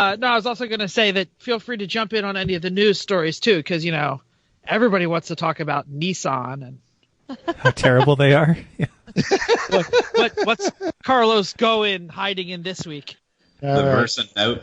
No, I was also going to say that feel free to jump in on any of the news stories too, because everybody wants to talk about Nissan and how terrible they are. Yeah. What's Carlos Ghosn hiding in this week? The Versa Note.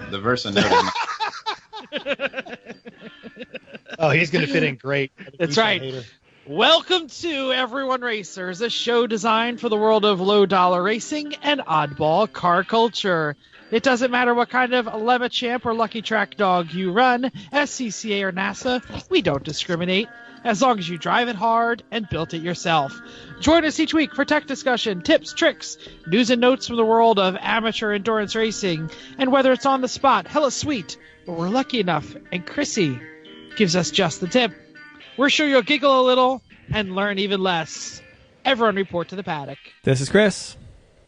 Oh, he's going to fit in great. That's right. Welcome to Everyone Racers, a show designed for the world of low-dollar racing and oddball car culture. It doesn't matter what kind of Lemachamp or Lucky Track dog you run, SCCA or NASA, we don't discriminate, as long as you drive it hard and built it yourself. Join us each week for tech discussion, tips, tricks, news and notes from the world of amateur endurance racing, and whether it's on the spot, hella sweet, or we're lucky enough, and Chrissy gives us just the tip, we're sure you'll giggle a little and learn even less. Everyone report to the paddock. This is Chris.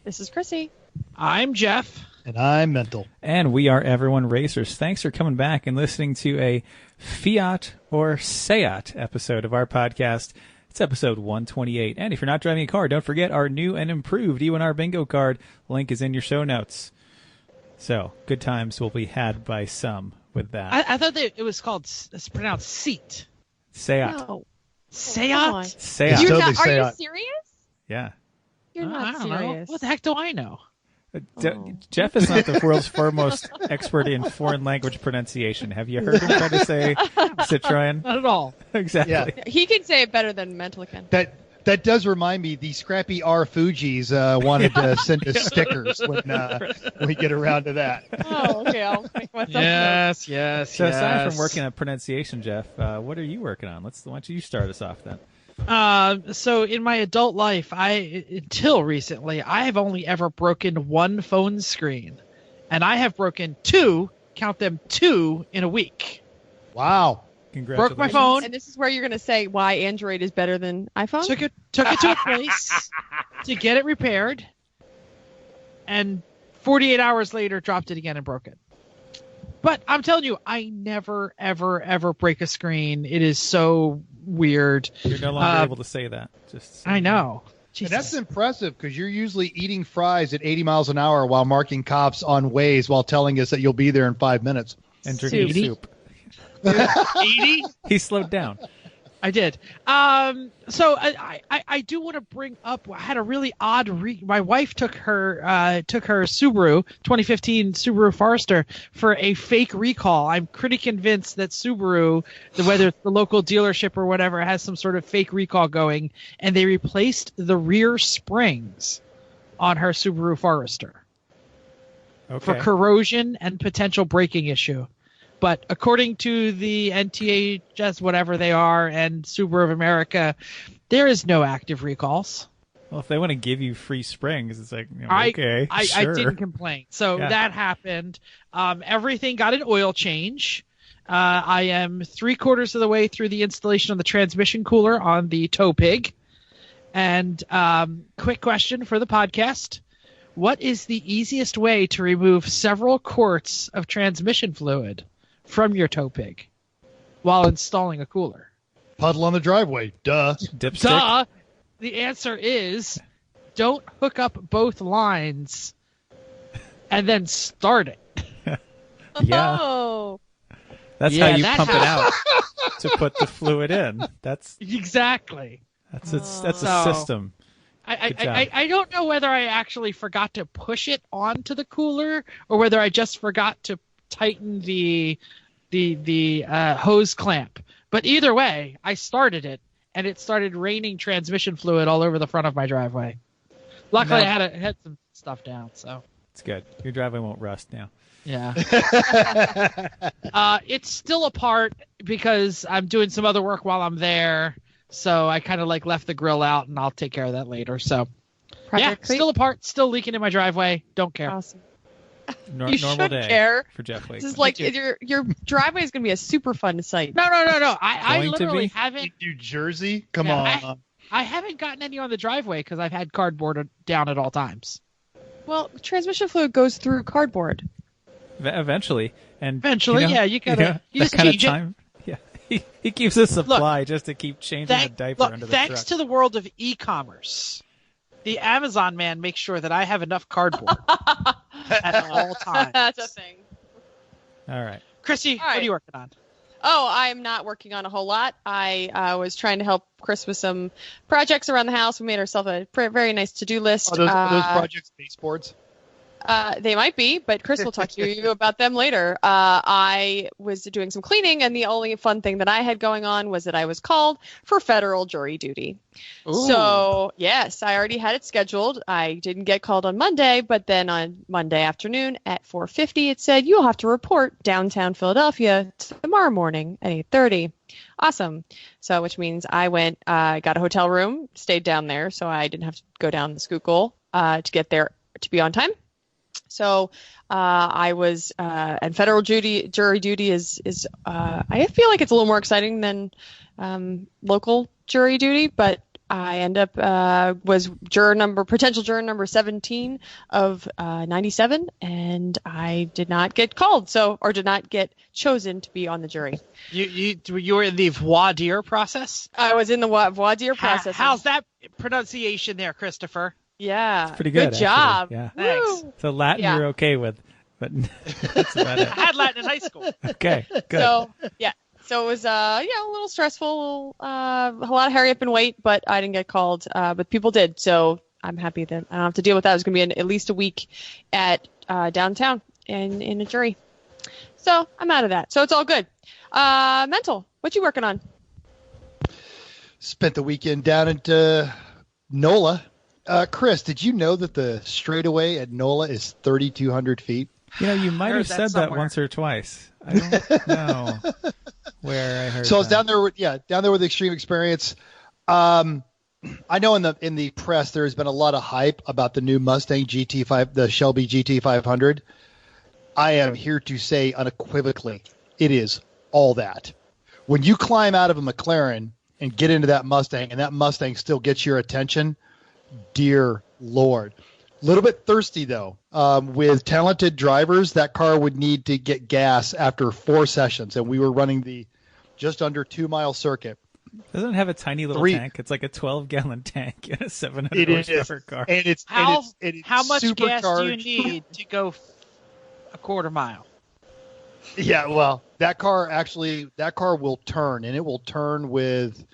This is Chrissy. I'm Jeff. And I'm Mental. And we are Everyone Racers. Thanks for coming back and listening to a Fiat or Seat episode of our podcast. It's episode 128. And if you're not driving a car, don't forget our new and improved E1R bingo card. Link is in your show notes. So, good times will be had by some with that. I thought that it was called, it's pronounced seat. Seat. No. Seat? Seat. Totally Are Seat. you serious? Yeah. You're I not don't know. serious. What the heck do I know? Jeff is not the world's foremost expert in foreign language pronunciation. Have you heard him try to say Citroen? Not at all. Exactly. Yeah. He can say it better than Mental can. That does remind me, the Scrappy R Fugees wanted to send us stickers when we get around to that. Oh, okay. I'll make myself Yes. So aside from working on pronunciation, Jeff, what are you working on? Why don't you start us off then? So in my adult life, until recently, I have only ever broken one phone screen, and I have broken two, count them two, in a week. Wow. Congratulations. Broke my phone. And this is where you're going to say why Android is better than iPhone? Took it to a place to get it repaired, and 48 hours later, dropped it again and broke it. But I'm telling you, I never, ever, ever break a screen. It is so weird. You're no longer able to say that. I know. And that's impressive, because you're usually eating fries at 80 miles an hour while marking cops on Waze while telling us that you'll be there in 5 minutes. And drinking soup. 80? He slowed down. I did. So I do want to bring up. I had a really odd. My wife took her Subaru 2015 Subaru Forester for a fake recall. I'm pretty convinced that Subaru, whether it's the local dealership or whatever, has some sort of fake recall going, and they replaced the rear springs on her Subaru Forester for corrosion and potential braking issue. But according to the NTHS, whatever they are, and Subaru of America, there is no active recalls. Well, if they want to give you free springs, it's like, okay, sure. I didn't complain. So that happened. Everything got an oil change. I am 3/4 of the way through the installation of the transmission cooler on the tow pig. And quick question for the podcast. What is the easiest way to remove several quarts of transmission fluid from your tow pig while installing a cooler? Puddle on the driveway. Duh. Dipstick. Duh. The answer is don't hook up both lines and then start it. Yeah. Oh. That's how you pump it out to put the fluid in. That's exactly. That's a system. I don't know whether I actually forgot to push it onto the cooler or whether I just forgot to tighten the hose clamp. But either way, I started it, and it started raining transmission fluid all over the front of my driveway. Luckily, I had some stuff down, so it's good. Your driveway won't rust now. Yeah. It's still apart because I'm doing some other work while I'm there. So I kind of left the grill out, and I'll take care of that later. So, still apart, still leaking in my driveway. Don't care. Awesome. Normal day care. for Jeff Lake. This is like your driveway is going to be a super fun site. No. I literally haven't. New Jersey? Come on. I haven't gotten any on the driveway because I've had cardboard down at all times. Well, transmission fluid goes through cardboard. Eventually. You gotta. You just change it. He keeps a supply just to keep changing the diaper under the truck. Thanks to the world of e-commerce, the Amazon man makes sure that I have enough cardboard at all times. That's a thing. All right. Chrissy, All what right. are you working on? Oh, I'm not working on a whole lot. I was trying to help Chris with some projects around the house. We made ourselves a very nice to-do list. Are those projects baseboards? They might be, but Chris will talk to you about them later. I was doing some cleaning, and the only fun thing that I had going on was that I was called for federal jury duty. Ooh. So, yes, I already had it scheduled. I didn't get called on Monday, but then on Monday afternoon at 4:50, it said, you'll have to report downtown Philadelphia tomorrow morning at 8:30. Awesome. So, which means I went, got a hotel room, stayed down there, so I didn't have to go down the Schuylkill to get there to be on time. So I was, and federal jury duty is I feel like it's a little more exciting than local jury duty, but I end up was potential juror number 17 of 97, and I did not get called, or did not get chosen to be on the jury. You were in the voir dire process? I was in the voir dire process. How's that pronunciation there, Christopher? Yeah. It's pretty good. Good job. Actually. Yeah. Woo. So Latin Yeah. you're okay with, but that's about I it. had Latin in high school. Okay, good. So it was a little stressful, a lot of hurry up and wait, but I didn't get called, but people did. So I'm happy that I don't have to deal with that. It was going to be at least a week at downtown in a jury. So I'm out of that. So it's all good. Mental, what you working on? Spent the weekend down at NOLA. Chris, did you know that the straightaway at NOLA is 3,200 feet? You might heard have that said that somewhere. once or twice. I don't know where I heard So I was that. down there with Extreme Experience. I know in the press there has been a lot of hype about the new Mustang GT5, the Shelby GT500. I am here to say unequivocally, it is all that. When you climb out of a McLaren and get into that Mustang, and that Mustang still gets your attention, dear Lord. A little bit thirsty, though. With talented drivers, that car would need to get gas after 4 sessions, and we were running the just under 2-mile circuit. Doesn't it have a tiny little tank? It's like a 12-gallon tank in a 700 horsepower car. And it's How much gas do you supercharged. need to go a quarter mile? Yeah, well, that car will turn, and it will turn with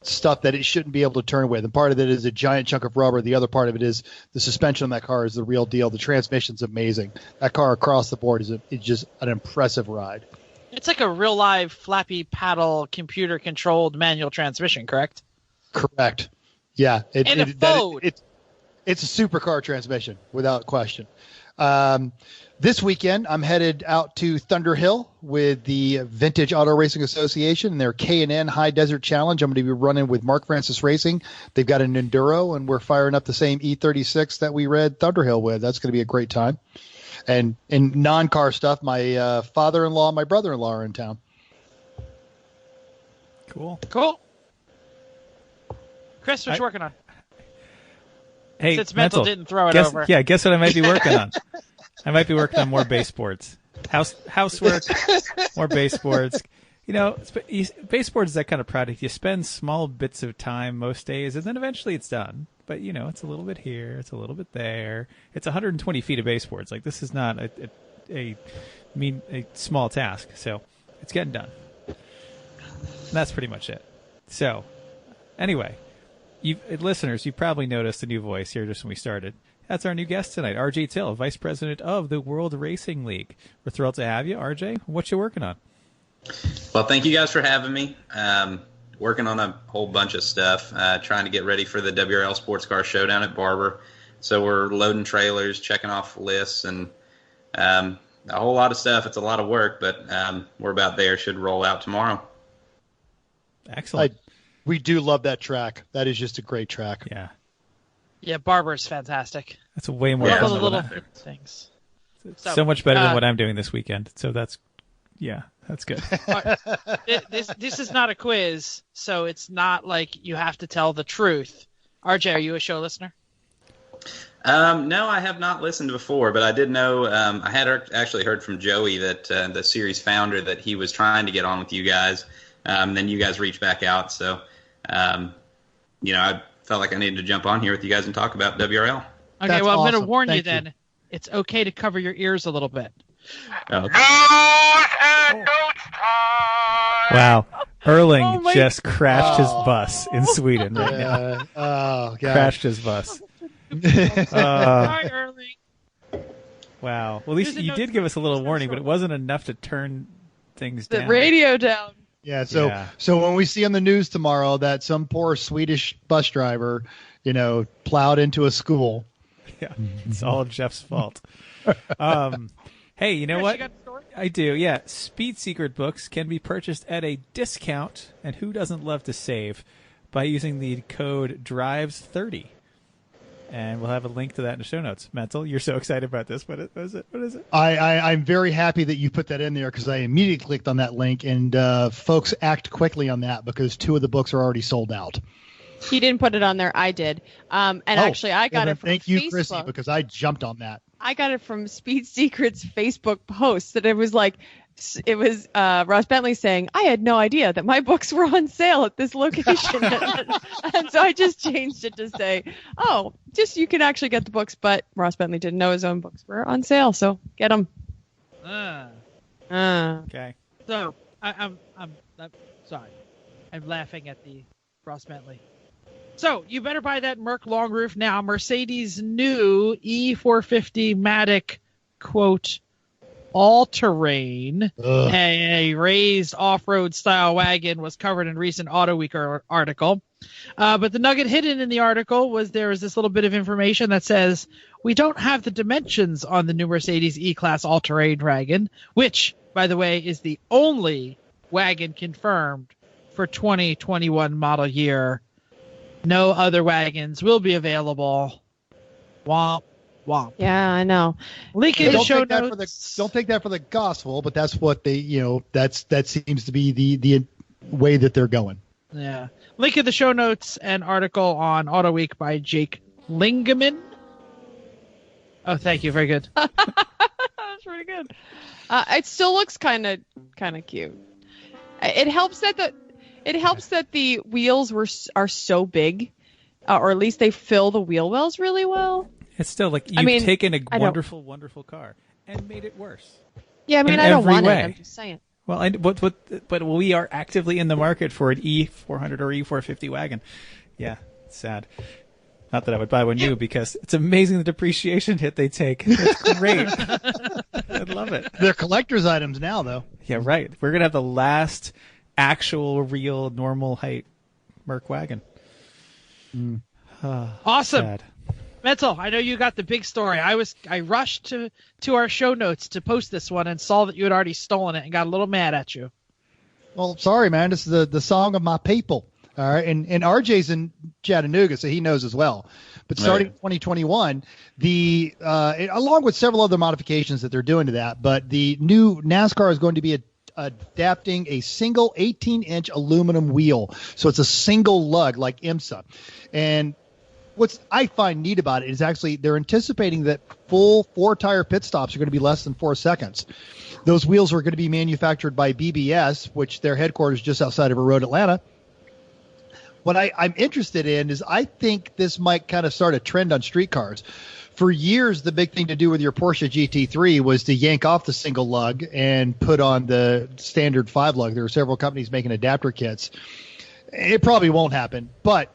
stuff that it shouldn't be able to turn with. And part of it is a giant chunk of rubber. The other part of it is the suspension on that car is the real deal. The transmission's amazing. That car across the board is just an impressive ride. It's like a real live flappy paddle computer controlled manual transmission, correct? Correct. Yeah. And a Ford. It's a supercar transmission without question. This weekend, I'm headed out to Thunder Hill with the Vintage Auto Racing Association and their K&N High Desert Challenge. I'm going to be running with Mark Francis Racing. They've got an Enduro, and we're firing up the same E36 that we read Thunder Hill with. That's going to be a great time. And in non-car stuff, my father-in-law and my brother-in-law are in town. Cool. Chris, what you working on? Hey, Since Mental didn't throw it guess, over. Yeah, guess what I might be working on? I might be working on more baseboards. Housework, more baseboards. Baseboards is that kind of project. You spend small bits of time most days, and then eventually it's done. But, it's a little bit here, it's a little bit there. It's 120 feet of baseboards. Like, this is not a small task. So it's getting done. And that's pretty much it. So, anyway, listeners, you probably noticed a new voice here just when we started. That's our new guest tonight, RJ Till, Vice President of the World Racing League. We're thrilled to have you. RJ, what you working on? Well, thank you guys for having me. Working on a whole bunch of stuff, trying to get ready for the WRL Sports Car Showdown at Barber. So we're loading trailers, checking off lists, and a whole lot of stuff. It's a lot of work, but we're about there. Should roll out tomorrow. Excellent. We do love that track. That is just a great track. Yeah. Yeah, Barber's fantastic. That's way more Love fun the than little what things. so much better than what I'm doing this weekend. So that's good. This is not a quiz, so it's not like you have to tell the truth. RJ, are you a show listener? No, I have not listened before, but I did know, I had actually heard from Joey that the series founder that he was trying to get on with you guys. Then you guys reached back out. So, I felt like I needed to jump on here with you guys and talk about WRL. Okay, That's well, I'm going awesome. to warn you Thank you. then. It's okay to cover your ears a little bit. Okay. Wow. Erling Oh my- just crashed his bus in Sweden right now. Oh, God. Crashed his bus. Sorry, Erling. Wow. Well, at least There's a you note did give us a little from warning, but it wasn't enough to turn things The down. radio down. Yeah, so Yeah. so when we see on the news tomorrow that some poor Swedish bus driver, plowed into a school. Yeah, it's all Jeff's fault. Hey, you know Chris, what? you got the story? I do, yeah. Speed Secret books can be purchased at a discount, and who doesn't love to save, by using the code DRIVES30. And we'll have a link to that in the show notes. Mental, you're so excited about this. What is it? I'm very happy that you put that in there because I immediately clicked on that link, and folks act quickly on that because 2 of the books are already sold out. He didn't put it on there. I did. Actually, I got it from Thank you, Facebook. Chrissy, because I jumped on that. I got it from Speed Secret's Facebook post that it was Ross Bentley saying, I had no idea that my books were on sale at this location. And so I just changed it to say, you can actually get the books, but Ross Bentley didn't know his own books were on sale, so get them. Okay. So I'm sorry. I'm laughing at the Ross Bentley. So you better buy that Merc long roof now. Mercedes' new E450 Matic, quote, all-terrain, a raised off-road style wagon was covered in recent Auto Week article. But the nugget hidden in the article was there was this little bit of information that says we don't have the dimensions on the new Mercedes E-Class all-terrain wagon, which, by the way, is the only wagon confirmed for 2021 model year. No other wagons will be available. Womp, womp. Yeah, I know. Link in the Don't show take that notes. don't take that for the gospel, but that's what they, that seems to be the way that they're going. Yeah. Link in the show notes and article on Auto Week by Jake Lingeman. Oh, thank you. Very good. That's pretty good. It still looks kind of cute. It helps that the wheels are so big, or at least they fill the wheel wells really well. It's still like you've taken a wonderful, wonderful car and made it worse. Yeah, I mean, in I don't every want way. it. I'm just saying. Well, but we are actively in the market for an E400 or E450 wagon. Yeah, it's sad. Not that I would buy one new because it's amazing the depreciation hit they take. It's great. I love it. They're collector's items now, though. Yeah, right. We're going to have the last actual, real, normal height Merc wagon. Awesome. Sad. Mental, I know you got the big story. I rushed to our show notes to post this one and saw that you had already stolen it and got a little mad at you. Well, sorry, man. This is the song of my people. All right, and RJ's in Chattanooga, so he knows as well. But starting in 2021, along with several other modifications that they're doing to that, but the new NASCAR is going to be adapting a single 18-inch aluminum wheel. So it's a single lug like IMSA. And what I find neat about it is actually they're anticipating that full 4-tire pit stops are going to be less than 4 seconds. Those wheels are going to be manufactured by BBS, which their headquarters just outside of Road, Atlanta. What I'm interested in is I think this might kind of start a trend on street cars. For years, the big thing to do with your Porsche GT3 was to yank off the single lug and put on the standard 5 lug. There are several companies making adapter kits. It probably won't happen, but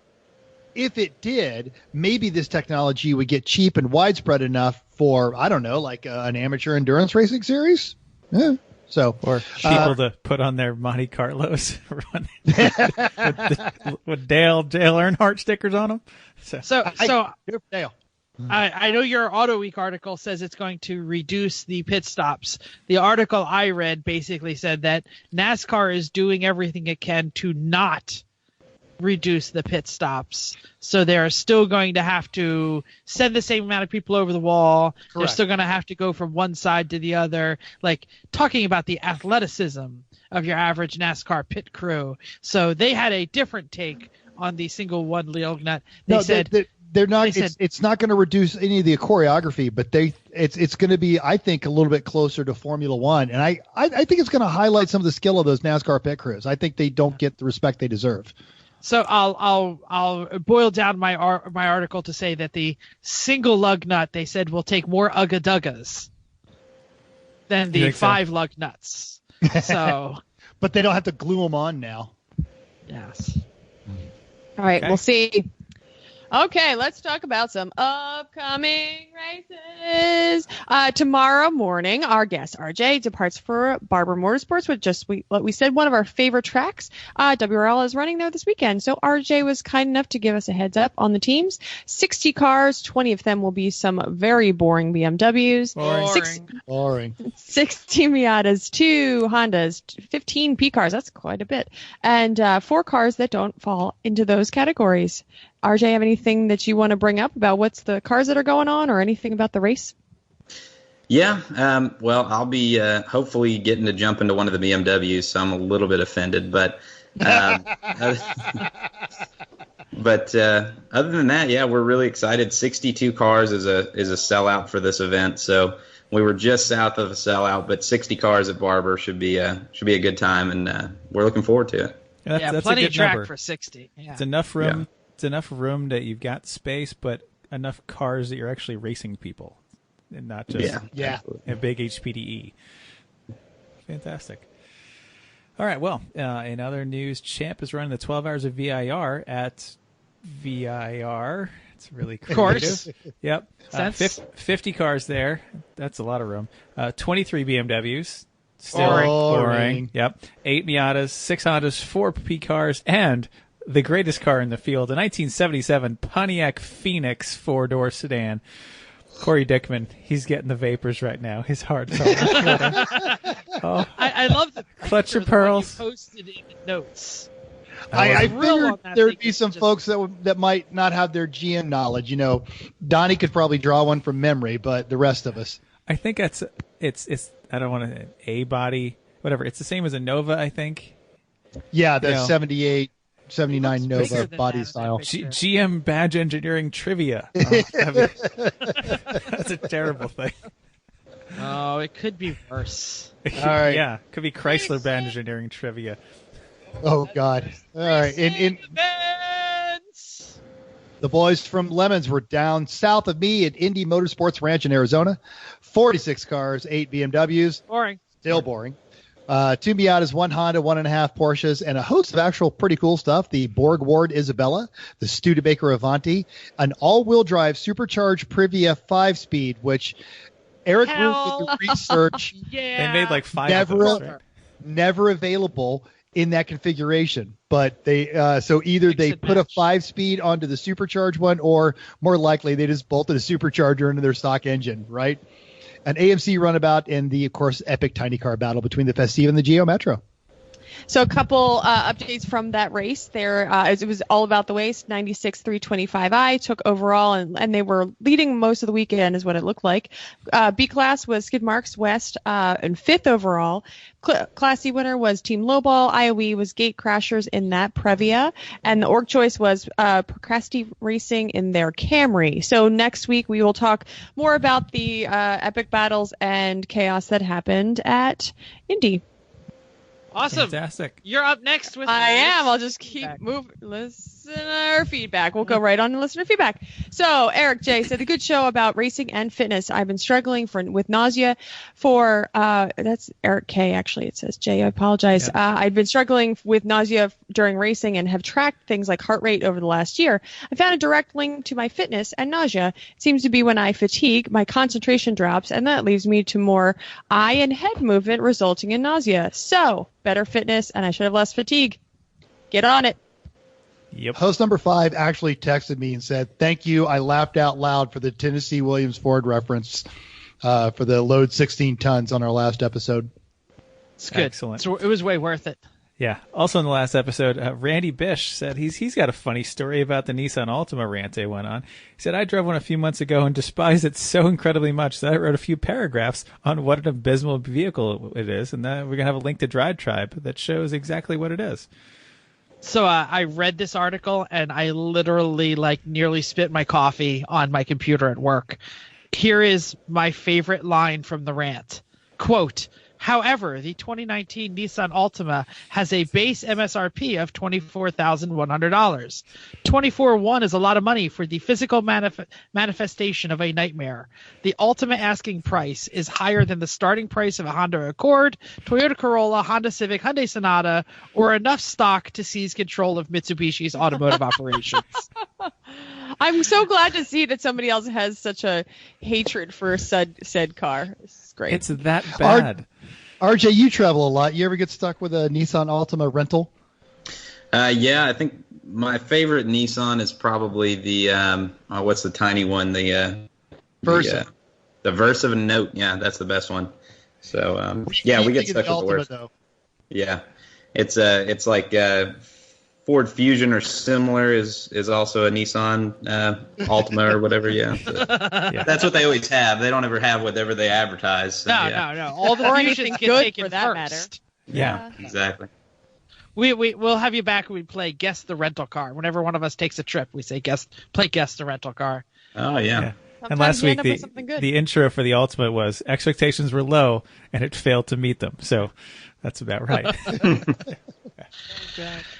if it did, maybe this technology would get cheap and widespread enough for, I don't know, like an amateur endurance racing series. Yeah. So, or people to put on their Monte Carlos with Dale Earnhardt stickers on them. Dale. I know your Auto Week article says it's going to reduce the pit stops. The article I read basically said that NASCAR is doing everything it can to not reduce the pit stops. So they're still going to have to send the same amount of people over the wall. Correct. They're still going to have to go from one side to the other. Like talking about the athleticism of your average NASCAR pit crew. So they had a different take on the single one lug nut. They said they're not. It's not going to reduce any of the choreography, but it's going to be, I think, a little bit closer to Formula One, and I think it's going to highlight some of the skill of those NASCAR pit crews. I think they don't get the respect they deserve. So I'll boil down my article to say that the single lug nut they said will take more ugga duggas than the 5 lug nuts. So, But they don't have to glue them on now. yes. All right, Okay. we'll see. Okay, let's talk about some upcoming races. Tomorrow morning, our guest RJ departs for Barber Motorsports, which what we said, one of our favorite tracks. WRL is running there this weekend, so RJ was kind enough to give us a heads up on the teams. 60 cars, 20 of them will be some very boring BMWs. Boring. 60 Miatas, 2 Hondas, 15 P cars, that's quite a bit, and 4 cars that don't fall into those categories. RJ, have anything that you want to bring up about what's the cars that are going on or anything about the race? Yeah, well, I'll be hopefully getting to jump into one of the BMWs, so I'm a little bit offended. But other than that, yeah, we're really excited. 62 cars is a sellout for this event, so we were just south of a sellout, but 60 cars at Barber should be a good time, and we're looking forward to it. That's plenty a of good track number. for 60. Yeah. It's enough room. Yeah. It's enough room that you've got space, but enough cars that you're actually racing people, and not just Yeah. a big HPDE. Fantastic. All right. Well, in other news, Champ is running the 12 hours of VIR at VIR. It's really creative. Of course. Yep. Sense. 50 cars there. That's a lot of room. 23 BMWs. Still Boring. Yep. 8 Miatas, 6 Hondas, 4 P cars, and the greatest car in the field, the 1977 Pontiac Phoenix 4-door sedan. Corey Dickman, he's getting the vapors right now. His heart's oh, I love the Clutch your picture, the one you pearls. posted in the notes. I Real figured on that there would thing be is some just- folks that might not have their GM knowledge. You know, Donnie could probably draw one from memory, but the rest of us. I think it's I don't want to A body, whatever. It's the same as a Nova, I think. Yeah, the Yeah. 78, 79 It looks bigger Nova than body that in that style. picture. GM badge engineering trivia. Oh, that's a terrible thing. Oh, it could be worse. All right. Yeah, could be Chrysler badge engineering trivia. Oh, God. All right. In Events! the boys from Lemons were down south of me at Indy Motorsports Ranch in Arizona. 46 cars, 8 BMWs. Boring. Still boring. 2 Miatas, 1 Honda, 1.5 Porsches, and a host of actual pretty cool stuff. The Borg Ward Isabella, the Studebaker Avanti, an all-wheel drive supercharged Privia 5-speed, which Eric Root with the research Yeah. They made like 5 Never of those, right? never available in that configuration. But they so either Mix they and put a match. 5-speed onto the supercharged one, or more likely they just bolted a supercharger into their stock engine, right? An AMC runabout and the, of course, epic tiny car battle between the Festiva and the Geo Metro. So a couple updates from that race. There, it was all about the waist. 96 325i took overall, and they were leading most of the weekend, is what it looked like. B class was Skid Marks West, and 5th overall. Class C winner was Team Lowball. IOE was Gate Crashers in that Previa, and the org choice was Procrasti Racing in their Camry. So next week we will talk more about the epic battles and chaos that happened at Indy. Awesome. Fantastic. You're up next with I am. I'll just keep feedback. moving. Listener feedback. We'll go right on to listener feedback. So Eric J said, a good show about racing and fitness. I've been struggling with nausea for, that's Eric K actually. It says J. I apologize. Yeah. I've been struggling with nausea during racing and have tracked things like heart rate over the last year. I found a direct link to my fitness and nausea. It seems to be when I fatigue, my concentration drops, and that leaves me to more eye and head movement, resulting in nausea. So better fitness, and I should have less fatigue. Get on it. Yep. Host number 5 actually texted me and said, "Thank you. I laughed out loud for the Tennessee Williams Ford reference for the load 16 tons on our last episode." It's good. Excellent. So it was way worth it. Yeah. Also in the last episode, Randy Bish said he's got a funny story about the Nissan Altima rant they went on. He said, I drove one a few months ago and despised it so incredibly much that I wrote a few paragraphs on what an abysmal vehicle it is, and we're going to have a link to Drive Tribe that shows exactly what it is. So I read this article and I literally nearly spit my coffee on my computer at work. Here is my favorite line from the rant. Quote, However, the 2019 Nissan Altima has a base MSRP of $24,100. 24,100 is a lot of money for the physical manifestation of a nightmare. The Altima asking price is higher than the starting price of a Honda Accord, Toyota Corolla, Honda Civic, Hyundai Sonata, or enough stock to seize control of Mitsubishi's automotive operations. I'm so glad to see that somebody else has such a hatred for said car. This is great. It's that bad. RJ, you travel a lot. You ever get stuck with a Nissan Altima rental? Yeah, I think my favorite Nissan is probably the what's the tiny one? The Versa. The Versa Note. Yeah, that's the best one. So yeah, we get stuck with the worst. Though. Yeah, it's like Ford Fusion or similar is also a Nissan Altima or whatever. Yeah. So, yeah, that's what they always have. They don't ever have whatever they advertise. So, no. All the Fusions get taken for that first. Matter. Yeah, exactly. We'll have you back when we play Guess the Rental Car. Whenever one of us takes a trip, we say Guess the Rental Car. Oh yeah. And last week the intro for the Ultimate was expectations were low and it failed to meet them. So that's about right.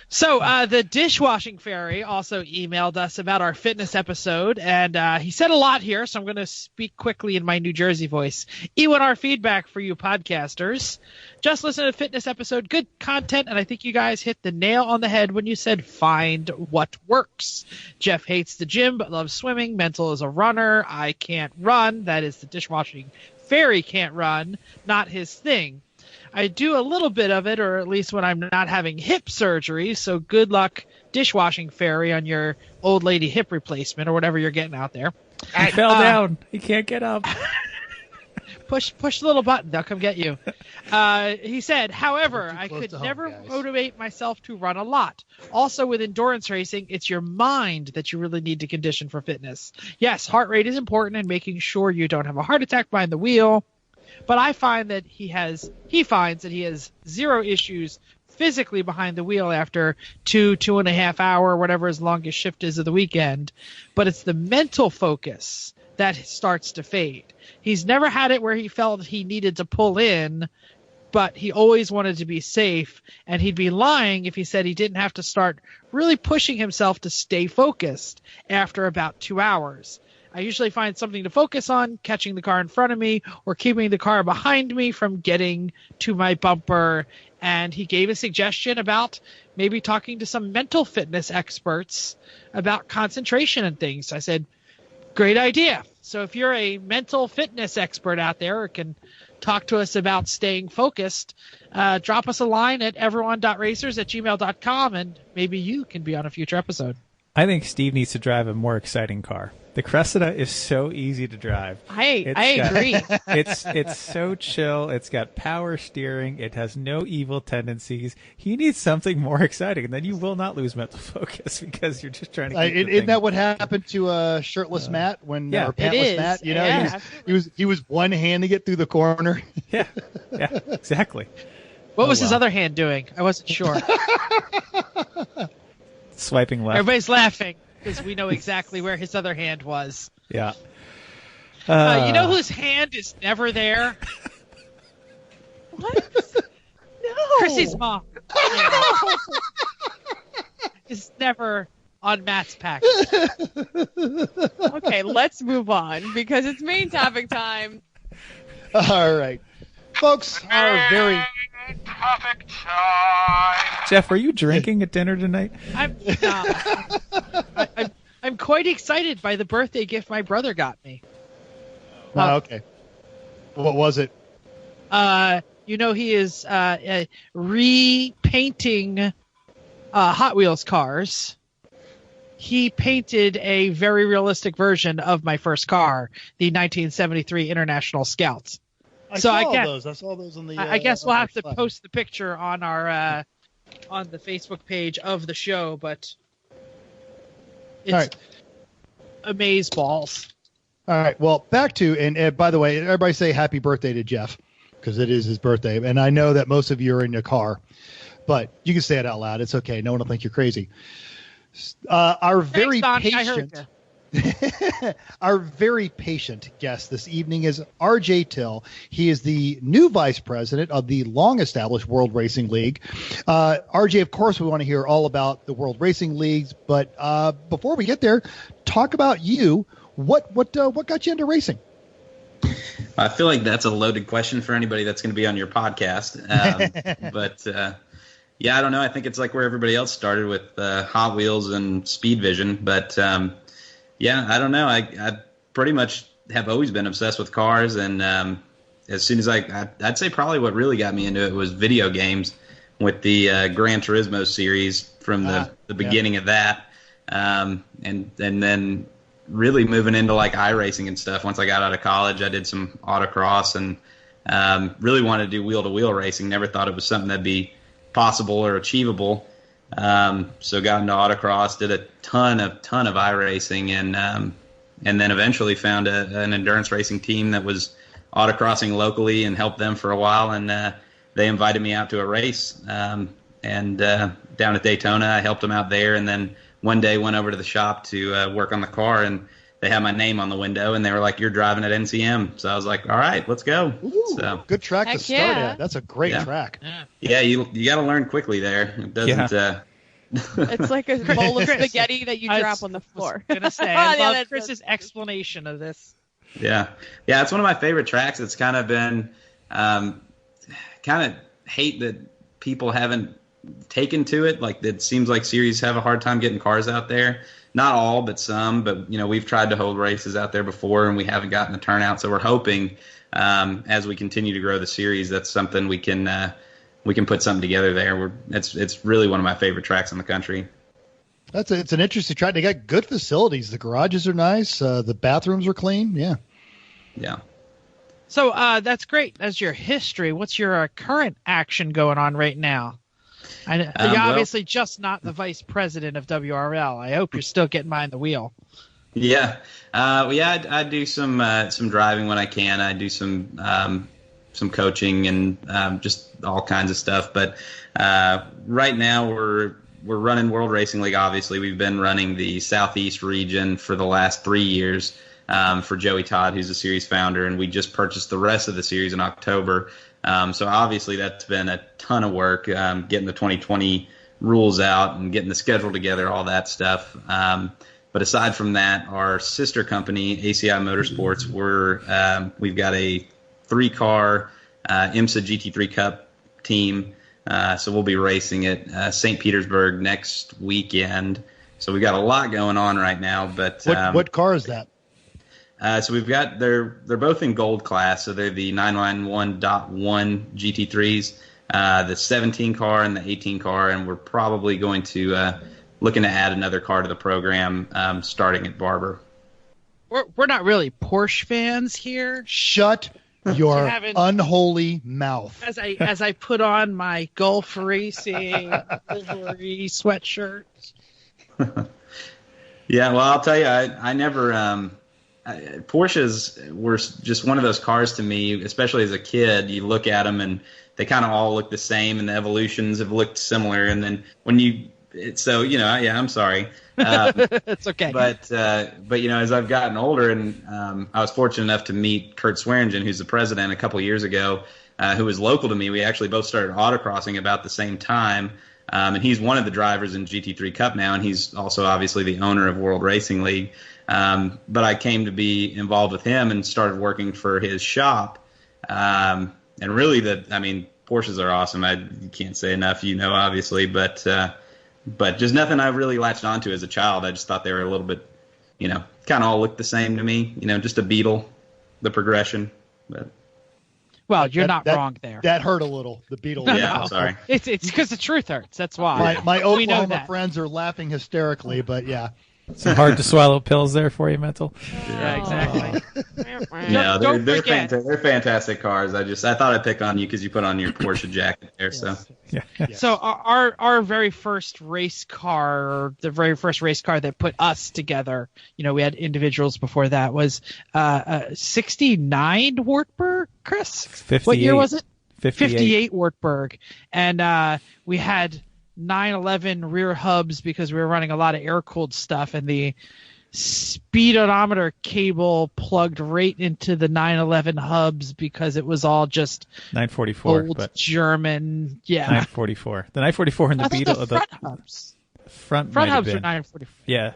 So the dishwashing fairy also emailed us about our fitness episode, and he said a lot here, so I'm going to speak quickly in my New Jersey voice. E1R feedback for you podcasters. Just listen to the fitness episode. Good content, and I think you guys hit the nail on the head when you said find what works. Jeff hates the gym but loves swimming. Mental is a runner. I can't run. That is the dishwashing fairy can't run. Not his thing. I do a little bit of it, or at least when I'm not having hip surgery, so good luck, dishwashing fairy, on your old lady hip replacement or whatever you're getting out there. He fell down. He can't get up. Push the little button. They'll come get you. He said, however, I could never motivate myself to run a lot. Also, with endurance racing, it's your mind that you really need to condition for fitness. Yes, heart rate is important and making sure you don't have a heart attack behind the wheel. But I find that he finds that he has zero issues physically behind the wheel after 2.5 hour, whatever his longest shift is of the weekend. But it's the mental focus that starts to fade. He's never had it where he felt he needed to pull in, but he always wanted to be safe. And he'd be lying if he said he didn't have to start really pushing himself to stay focused after about 2 hours. I usually find something to focus on, catching the car in front of me or keeping the car behind me from getting to my bumper. And he gave a suggestion about maybe talking to some mental fitness experts about concentration and things. I said, great idea. So if you're a mental fitness expert out there or can talk to us about staying focused, drop us a line at everyone.racers@gmail.com and maybe you can be on a future episode. I think Steve needs to drive a more exciting car. The Cressida is so easy to drive. I agree. It's so chill. It's got power steering. It has no evil tendencies. He needs something more exciting, and then you will not lose mental focus because you're just trying to keep Isn't that what happened to shirtless Matt when or pantless Matt? You know, he was one hand to get through the corner. Yeah, exactly. What was his other hand doing? I wasn't sure. Swiping left. Everybody's laughing because we know exactly where his other hand was. Yeah. You know whose hand is never there? What? No. Chrissy's mom. Is never on Matt's package. Okay, let's move on because it's main topic time. All right. Folks, our very topic time. Jeff, are you drinking at dinner tonight? I'm quite excited by the birthday gift my brother got me. Oh, okay. What was it? He is repainting Hot Wheels cars. He painted a very realistic version of my first car, the 1973 International Scout. I saw those on the. I guess we'll have to post the picture on our on the Facebook page of the show, but it's amazeballs. All right. Well, back to and by the way, everybody say happy birthday to Jeff because it is his birthday, and I know that most of you are in your car, but you can say it out loud. It's okay. No one will think you're crazy. Our very Thanks, Donnie. patient. I heard Our very patient guest this evening is RJ Till. He is the new vice president of the long-established World Racing League. RJ, of course, we want to hear all about the World Racing Leagues, but before we get there, talk about you. What got you into racing? I feel like that's a loaded question for anybody that's going to be on your podcast. But yeah, I don't know. I think it's like where everybody else started with Hot Wheels and Speed Vision. But yeah, I don't know. I pretty much have always been obsessed with cars. And as soon as I'd say probably what really got me into it was video games with the Gran Turismo series from the beginning of that. And then really moving into like iRacing and stuff. Once I got out of college, I did some autocross and really wanted to do wheel-to-wheel racing. Never thought it was something that'd be possible or achievable. So got into autocross, did a ton of iRacing, and then eventually found an endurance racing team that was autocrossing locally and helped them for a while. And they invited me out to a race. And down at Daytona, I helped them out there, and then one day went over to the shop to work on the car, and they had my name on the window, and they were like, "You're driving at NCM." So I was like, "All right, let's go." Ooh, so good track to start at. That's a great track. Yeah, you got to learn quickly there. It doesn't. It's like a bowl of spaghetti that you drop on the floor. I was gonna say, I love Chris's explanation of this. Yeah, it's one of my favorite tracks. It's kind of been, kind of hate that people haven't taken to it. Like, it seems like series have a hard time getting cars out there. Not all, but some. But we've tried to hold races out there before, and we haven't gotten the turnout. So we're hoping, as we continue to grow the series, that's something we can put something together there. It's really one of my favorite tracks in the country. It's an interesting track. They got good facilities. The garages are nice. The bathrooms are clean. Yeah. So that's great. That's your history. What's your current action going on right now? You're obviously just not the vice president of WRL. I hope you're still getting behind the wheel. Yeah. I do some driving when I can. I do some coaching and just all kinds of stuff. But right now we're running World Racing League. Obviously, we've been running the Southeast region for the last 3 years for Joey Todd, who's the series founder, and we just purchased the rest of the series in October. So obviously that's been a ton of work, getting the 2020 rules out and getting the schedule together, all that stuff. But aside from that, our sister company, ACI Motorsports, we've got a 3-car IMSA GT3 Cup team. So we'll be racing at St. Petersburg next weekend. So we've got a lot going on right now. But what car is that? So we've got they're both in gold class. So they're the 991.1 GT3s, the 17 car and the 18 car, and we're probably going to looking to add another car to the program starting at Barber. We're not really Porsche fans here. Shut your unholy mouth. As I put on my Gulf Racing livery sweatshirt. Yeah, well, I'll tell you, I never. Porsches were just one of those cars to me, especially as a kid. You look at them and they kind of all look the same, and the evolutions have looked similar. And then I'm sorry. It's okay. But as I've gotten older, and I was fortunate enough to meet Kurt Swearingen, who's the president, a couple of years ago, who was local to me. We actually both started autocrossing about the same time. And he's one of the drivers in GT3 Cup now, and he's also obviously the owner of World Racing League. But I came to be involved with him and started working for his shop. And really, Porsches are awesome. I can't say enough, obviously, but just nothing I really latched onto as a child. I just thought they were a little bit, kind of all looked the same to me. Just a Beetle, the progression. But well, you're not wrong there. That hurt a little. The Beetle. Yeah, I'm sorry. It's because the truth hurts. That's why. My Oklahoma friends are laughing hysterically, but yeah. Some hard to swallow pills there for you, Mental. Yeah, exactly. No, they're fantastic cars. I thought I'd pick on you because you put on your Porsche jacket there. So yeah. So our very first race car, or the very first race car that put us together, we had individuals before that, was 69 Wartburg, Chris. 58. What year was it? 58 Wartburg, and we had 911 rear hubs because we were running a lot of air-cooled stuff, and the speedometer cable plugged right into the 911 hubs because it was all just 944, old but German. Yeah. 944. The 944 and the I thought Beetle. the front hubs. Front Front might have hubs are been. 944. Yeah,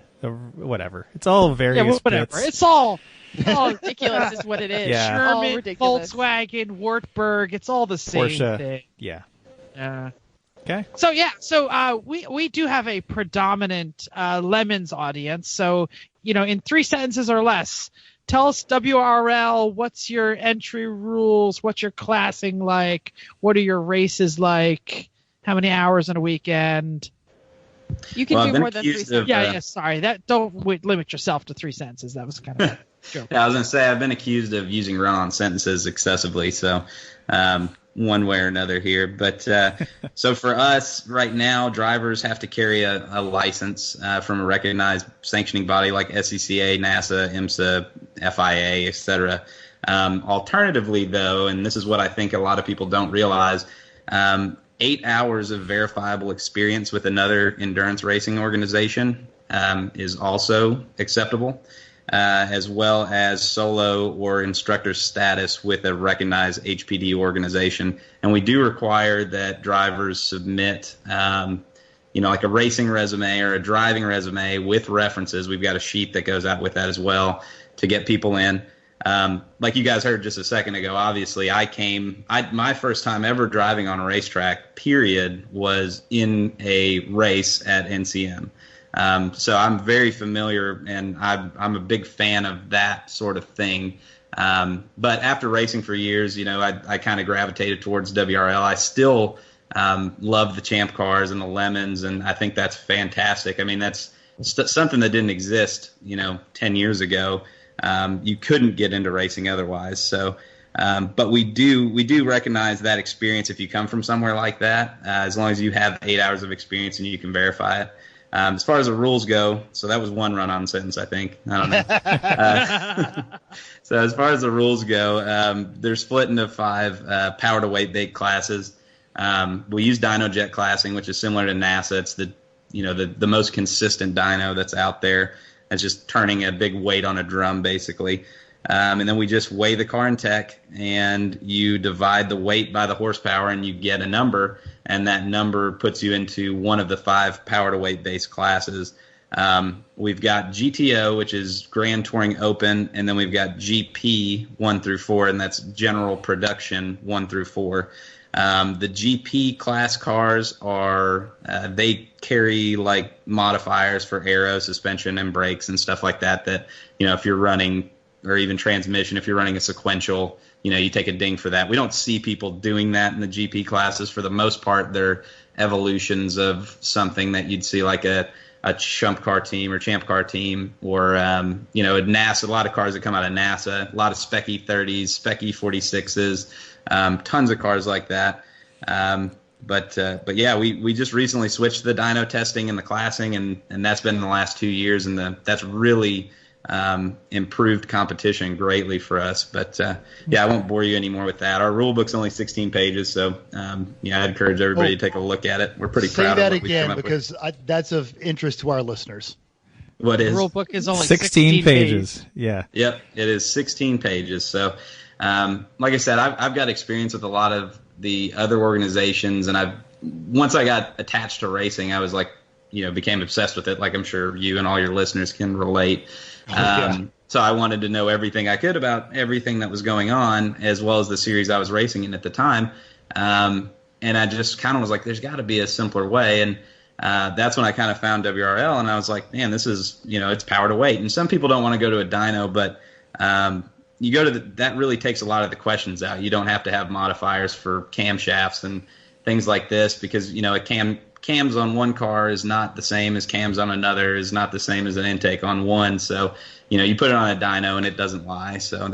whatever. It's all various whatever. bits. It's all Ridiculous is what it is. Yeah. All German, ridiculous. Volkswagen, Wartburg. It's all the same Porsche. thing. Yeah. Yeah. Okay. So we do have a predominant Lemons audience. So, in 3 sentences or less, tell us WRL, what's your entry rules? What's your classing like? What are your races like? How many hours in a weekend? You can Well, I've do been more than 3 accused sentences. of, Yeah, sorry. Don't limit yourself to 3 sentences. That was kind of a joke. Yeah, I was going to say I've been accused of using run-on sentences excessively, so one way or another here. But so for us right now, drivers have to carry a license from a recognized sanctioning body like SCCA, NASA, IMSA, FIA, etc. Alternatively, though, and this is what I think a lot of people don't realize, 8 hours of verifiable experience with another endurance racing organization is also acceptable, as well as solo or instructor status with a recognized HPD organization. And we do require that drivers submit, like a racing resume or a driving resume with references. We've got a sheet that goes out with that as well to get people in. Like you guys heard just a second ago, obviously my first time ever driving on a racetrack, period, was in a race at NCM. So I'm very familiar, and I'm a big fan of that sort of thing. But after racing for years, I kind of gravitated towards WRL. I still love the Champ cars and the Lemons, and I think that's fantastic. I mean, that's something that didn't exist, 10 years ago. You couldn't get into racing otherwise. So, but we do recognize that experience if you come from somewhere like that, as long as you have 8 hours of experience and you can verify it. As far as the rules go, so that was one run-on sentence, I think. I don't know. So as far as the rules go, they're split into 5 power-to-weight bake classes. We use dyno jet classing, which is similar to NASA. It's the most consistent dyno that's out there. It's just turning a big weight on a drum, basically. And then we just weigh the car in tech, and you divide the weight by the horsepower, and you get a number, and that number puts you into one of the 5 power-to-weight base classes. We've got GTO, which is Grand Touring Open, and then we've got GP 1 through 4, and that's General Production 1 through 4. The GP class cars they carry like modifiers for aero, suspension, and brakes and stuff like that, if you're running, or even transmission, if you're running a sequential, you take a ding for that. We don't see people doing that in the GP classes. For the most part, they're evolutions of something that you'd see like a Chump car team or Champ car team, or a NASA, a lot of cars that come out of NASA, a lot of Spec E30s, Spec E46s, tons of cars like that. But yeah, we just recently switched the dyno testing and the classing, and that's been in the last 2 years, and that's really improved competition greatly for us. But yeah, I won't bore you anymore with that. Our rule book's only 16 pages, so I'd encourage everybody to take a look at it. We're pretty proud of it. Say that again, because that's of interest to our listeners. What is? The rule book is only 16 pages. Yeah. Yep, it is 16 pages. So, like I said, I've got experience with a lot of the other organizations, and once I got attached to racing, I was like, became obsessed with it. Like I'm sure you and all your listeners can relate. So I wanted to know everything I could about everything that was going on, as well as the series I was racing in at the time. And I just kind of was like, there's got to be a simpler way. And that's when I kind of found WRL, and I was like, man, this is, it's power to weight. And some people don't want to go to a dyno, but you go to that really takes a lot of the questions out. You don't have to have modifiers for camshafts and things like this, because, cams on one car is not the same as cams on another, is not the same as an intake on one. So, you put it on a dyno and it doesn't lie. So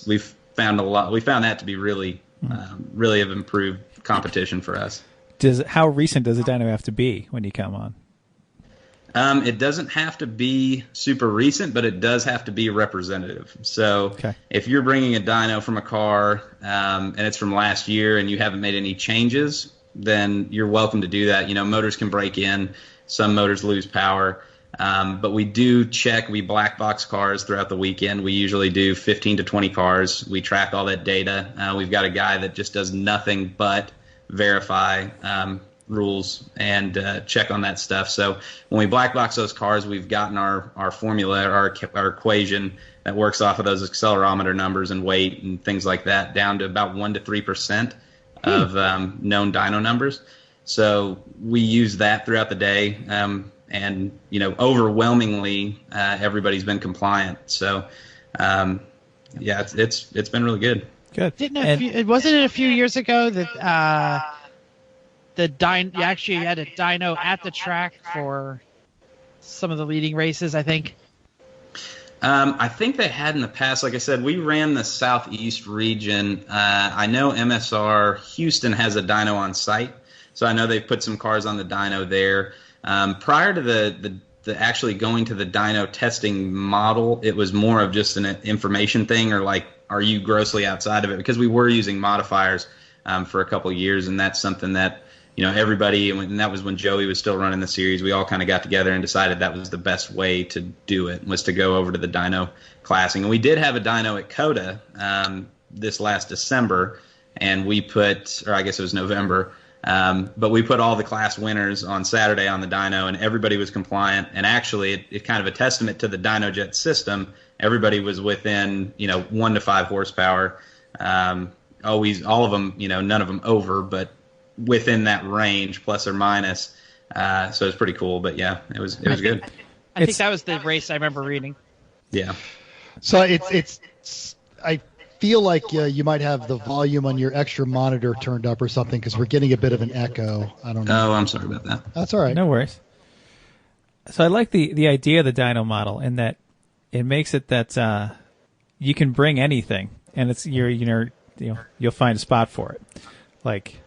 we've found that to be really, really have improved competition for us. How recent does a dyno have to be when you come on? It doesn't have to be super recent, but it does have to be representative. So if you're bringing a dyno from a car and it's from last year and you haven't made any changes, then you're welcome to do that. Motors can break in. Some motors lose power. But we do check, we black box cars throughout the weekend. We usually do 15 to 20 cars. We track all that data. We've got a guy that just does nothing but verify rules and check on that stuff. So when we black box those cars, we've gotten our formula, our equation that works off of those accelerometer numbers and weight and things like that down to about 1 to 3% of known dyno numbers. So we use that throughout the day. And overwhelmingly, everybody's been compliant. So, it's been really good. Good. It wasn't a few years ago that you actually had a dyno at the track for some of the leading races, I think. I think they had in the past. Like I said, we ran the Southeast region. I know MSR Houston has a dyno on site, so I know they've put some cars on the dyno there. Prior to the actually going to the dyno testing model, it was more of just an information thing, or like, are you grossly outside of it? Because we were using modifiers for a couple of years, and that's something that everybody, and that was when Joey was still running the series, we all kind of got together and decided that was the best way to do it, was to go over to the dyno classing. And we did have a dyno at COTA this last December, and we put, or I guess it was November, but we put all the class winners on Saturday on the dyno, and everybody was compliant. And actually, it kind of a testament to the DynoJet system. Everybody was within 1 to 5 horsepower. Always, all of them, none of them over, but within that range, plus or minus. So it was pretty cool. But yeah, it was good. I think that was the race I remember reading. Yeah. So I feel like you might have the volume on your extra monitor turned up or something, because we're getting a bit of an echo. I don't know. Oh, I'm sorry about that. That's all right. No worries. So I like the idea of the dyno model in that it makes it that you can bring anything, and it's you'll find a spot for it. Like,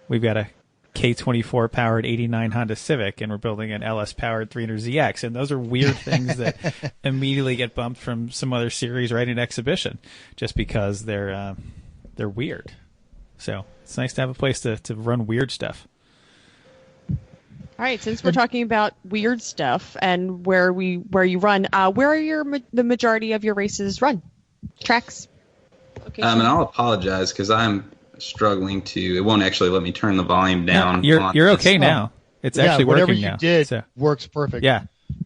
we've got a K24 powered 89 Honda Civic, and we're building an LS powered 300ZX, and those are weird things that immediately get bumped from some other series right in exhibition, just because they're weird. So it's nice to have a place to run weird stuff. All right, since we're talking about weird stuff and where you run, where are the majority of your races run? Tracks? Okay. And I'll apologize because I'm struggling to. It won't actually let me turn the volume down. No, you're okay now. It's actually whatever working you now. did works perfect. Yeah.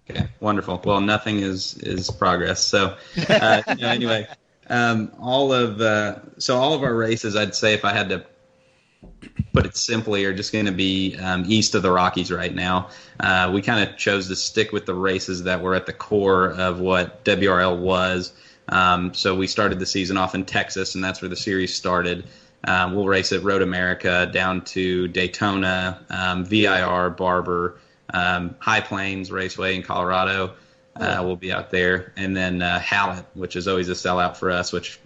Okay, wonderful. Well, nothing is progress. So anyway, all of our races, I'd say, if I had to put it simply, are just going to be east of the Rockies right now. We kind of chose to stick with the races that were at the core of what WRL was. So we started the season off in Texas, and that's where the series started. We'll race at Road America down to Daytona, VIR, Barber, High Plains Raceway in Colorado. We'll be out there. And then Hallett, which is always a sellout for us, which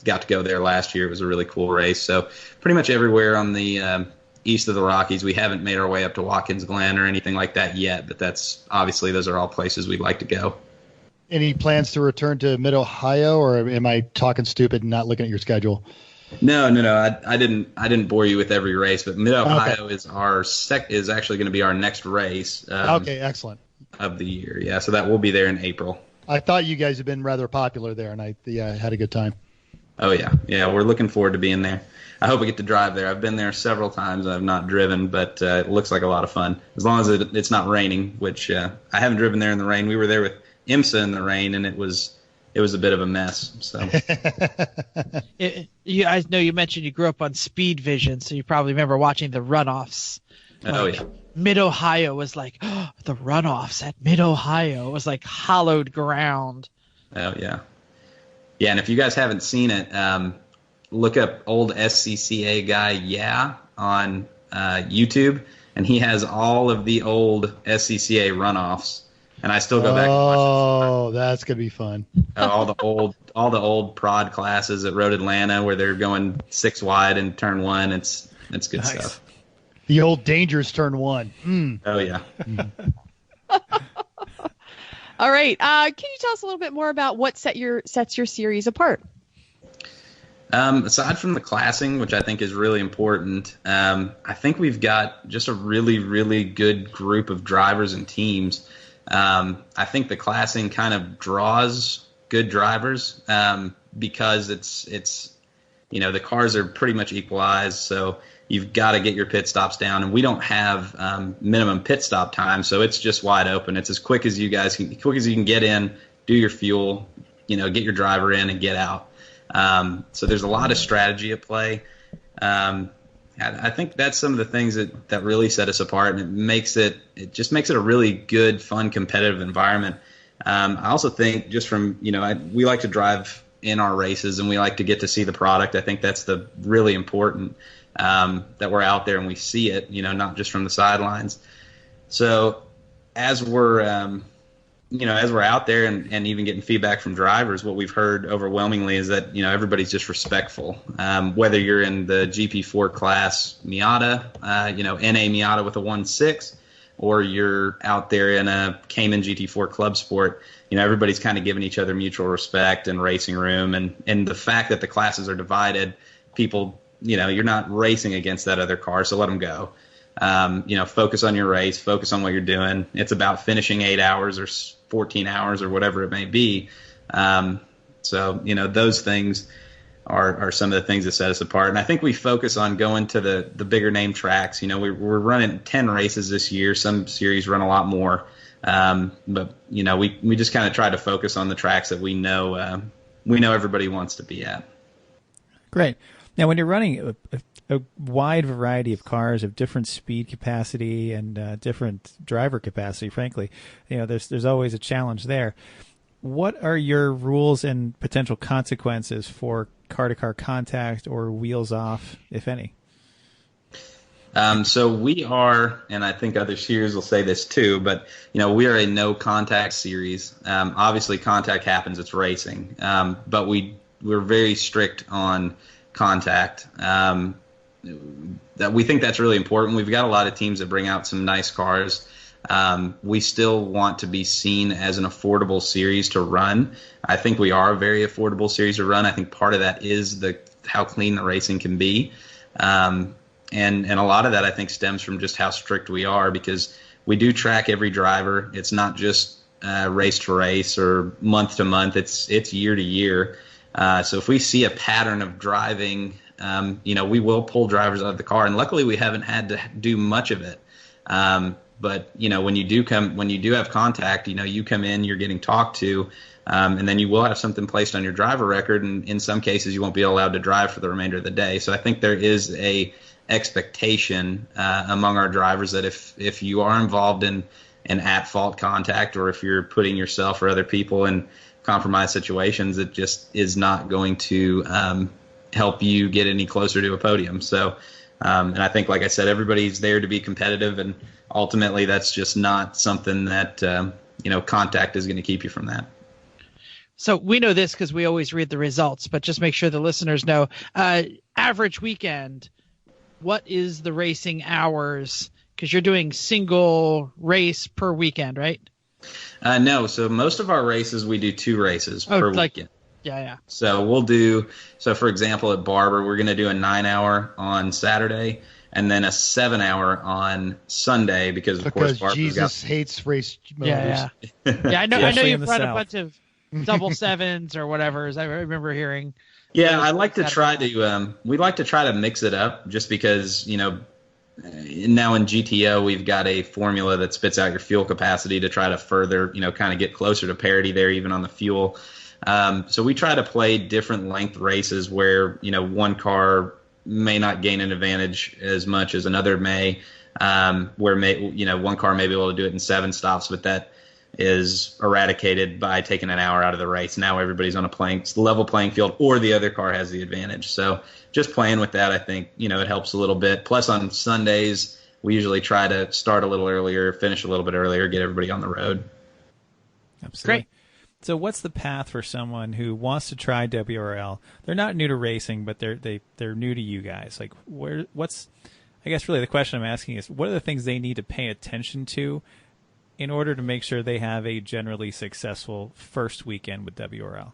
got to go there last year. It was a really cool race. So pretty much everywhere on the east of the Rockies. We haven't made our way up to Watkins Glen or anything like that yet, but those are all places we'd like to go. Any plans to return to Mid-Ohio, or am I talking stupid and not looking at your schedule? No. I didn't bore you with every race, but Mid-Ohio is is actually going to be our next race. Okay, excellent. Of the year, yeah. So that will be there in April. I thought you guys have been rather popular there, and I had a good time. Oh yeah. We're looking forward to being there. I hope I get to drive there. I've been there several times. I've not driven, but it looks like a lot of fun. As long as it's not raining, which I haven't driven there in the rain. We were there with IMSA in the rain, and it was a bit of a mess. So, I know you mentioned you grew up on Speed Vision, so you probably remember watching the runoffs. Oh yeah. Mid-Ohio was like the runoffs at Mid-Ohio. It was like hollowed ground. Oh yeah. Yeah, and if you guys haven't seen it, look up old SCCA guy on YouTube, and he has all of the old SCCA runoffs. And I still go back and watch it. Oh, that's gonna be fun. all the old prod classes at Road Atlanta where they're going 6 wide in turn 1. It's good stuff. The old Dangerous turn 1. Oh yeah. All right. Can you tell us a little bit more about what sets your series apart? Aside from the classing, which I think is really important, I think we've got just a really, really good group of drivers and teams. I think the classing kind of draws good drivers because it's the cars are pretty much equalized, so you've got to get your pit stops down, and we don't have minimum pit stop time, so it's just wide open. It's as quick as you can get in, do your fuel, get your driver in and get out. So there's a lot of strategy at play. I think that's some of the things that really set us apart, and it just makes it a really good, fun, competitive environment. I also think just from, we like to drive in our races and we like to get to see the product. I think that's the really important, that we're out there and we see it, not just from the sidelines. So as we're out there and even getting feedback from drivers, what we've heard overwhelmingly is that, everybody's just respectful. Whether you're in the GP4 class Miata, NA Miata with a 1.6, or you're out there in a Cayman GT4 Club Sport, everybody's kind of giving each other mutual respect and racing room. And the fact that the classes are divided, people, you're not racing against that other car, so let them go. Focus on your race, focus on what you're doing. It's about finishing 8 hours or 14 hours or whatever it may be. So those things are some of the things that set us apart. And I think we focus on going to the bigger name tracks. We're running 10 races this year. Some series run a lot more. But we just kind of try to focus on the tracks that we know everybody wants to be at. Great. Now, when you're running a wide variety of cars of different speed capacity and different driver capacity, frankly, there's always a challenge there. What are your rules and potential consequences for car-to-car contact or wheels off, if any? So we are, and I think other series will say this too, but we are a no contact series. Obviously, contact happens; it's racing, but we're very strict on contact. That we think that's really important. We've got a lot of teams that bring out some nice cars. We still want to be seen as an affordable series to run. I think we are a very affordable series to run. I think part of that is how clean the racing can be. And a lot of that, I think, stems from just how strict we are, because we do track every driver. It's not just race to race or month to month. It's year to year. So if we see a pattern of driving, we will pull drivers out of the car. And luckily, we haven't had to do much of it. But when you do have contact, you come in, you're getting talked to, and then you will have something placed on your driver record. And in some cases, you won't be allowed to drive for the remainder of the day. So I think there is a expectation among our drivers that if you are involved in an at-fault contact, or if you're putting yourself or other people in compromised situations, it just is not going to help you get any closer to a podium. So, and I think, like I said, everybody's there to be competitive, and ultimately that's just not something that, contact is going to keep you from that. So we know this because we always read the results, but just make sure the listeners know, average weekend, what is the racing hours? Because you're doing single race per weekend, right? No. So most of our races, we do 2 races per weekend. Yeah. So for example, at Barber, we're going to do a 9-hour on Saturday and then a 7-hour on Sunday because course Barber's Jesus hates race motors. Yeah. I know you've run a bunch of double sevens or whatever, as I remember hearing. Yeah, I like to try to we like to try to mix it up, just because now in GTO we've got a formula that spits out your fuel capacity to try to further kind of get closer to parity there, even on the fuel. So we try to play different length races where one car may not gain an advantage as much as another may, where one car may be able to do it in 7 stops, but that is eradicated by taking an hour out of the race. Now everybody's on a level playing field, or the other car has the advantage. So just playing with that, I think, it helps a little bit. Plus on Sundays, we usually try to start a little earlier, finish a little bit earlier, get everybody on the road. Absolutely. Great. So what's the path for someone who wants to try WRL? They're not new to racing, but they're new to you guys. Like, I guess really the question I'm asking is, what are the things they need to pay attention to in order to make sure they have a generally successful first weekend with WRL?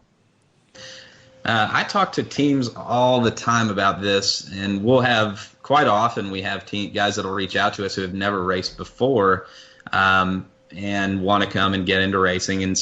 I talk to teams all the time about this, and we have guys that'll reach out to us who have never raced before and want to come and get into racing. And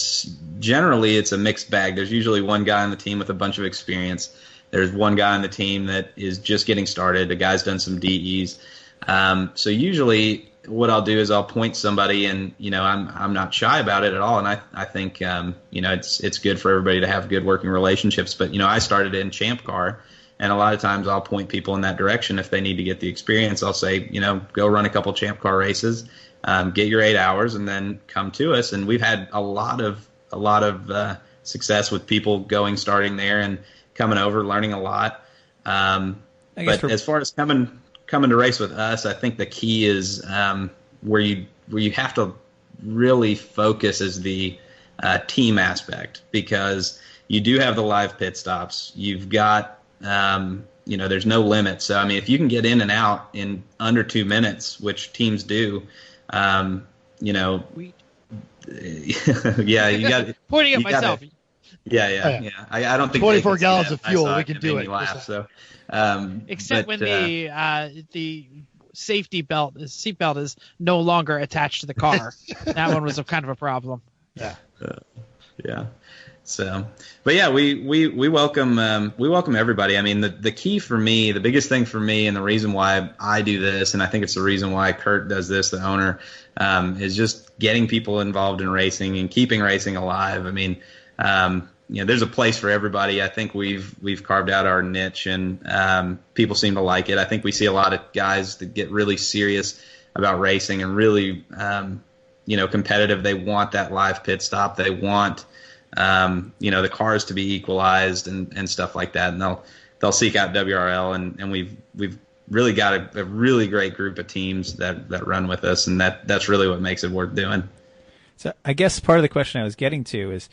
generally, it's a mixed bag. There's usually one guy on the team with a bunch of experience. There's one guy on the team that is just getting started. The guy's done some DEs. So usually what I'll do is I'll point somebody, and I'm not shy about it at all, and I think it's good for everybody to have good working relationships. But I started in Champ Car, and a lot of times I'll point people in that direction if they need to get the experience. I'll say go run a couple Champ Car races, get your 8 hours, and then come to us. And we've had a lot of success with people starting there and coming over, learning a lot. But as far as coming to race with us, I think the key is where you have to really focus is the team aspect, because you do have the live pit stops. You've got there's no limit. So I mean, if you can get in and out in under 2 minutes, which teams do, yeah, you got pointing at myself. Yeah. I don't think 24 gallons of fuel. We can do it. Laugh, so, except when the seatbelt is no longer attached to the car. That one was kind of a problem. Yeah. Yeah. So, but yeah, we welcome everybody. I mean, the key for me, the biggest thing for me, and the reason why I do this, and I think it's the reason why Kurt does this, the owner, is just getting people involved in racing and keeping racing alive. I mean, there's a place for everybody. I think we've carved out our niche, and people seem to like it. I think we see a lot of guys that get really serious about racing and really, competitive. They want that live pit stop. They want, the cars to be equalized and stuff like that. And they'll seek out WRL, and we've really got a really great group of teams that run with us, and that's really what makes it worth doing. So I guess part of the question I was getting to is,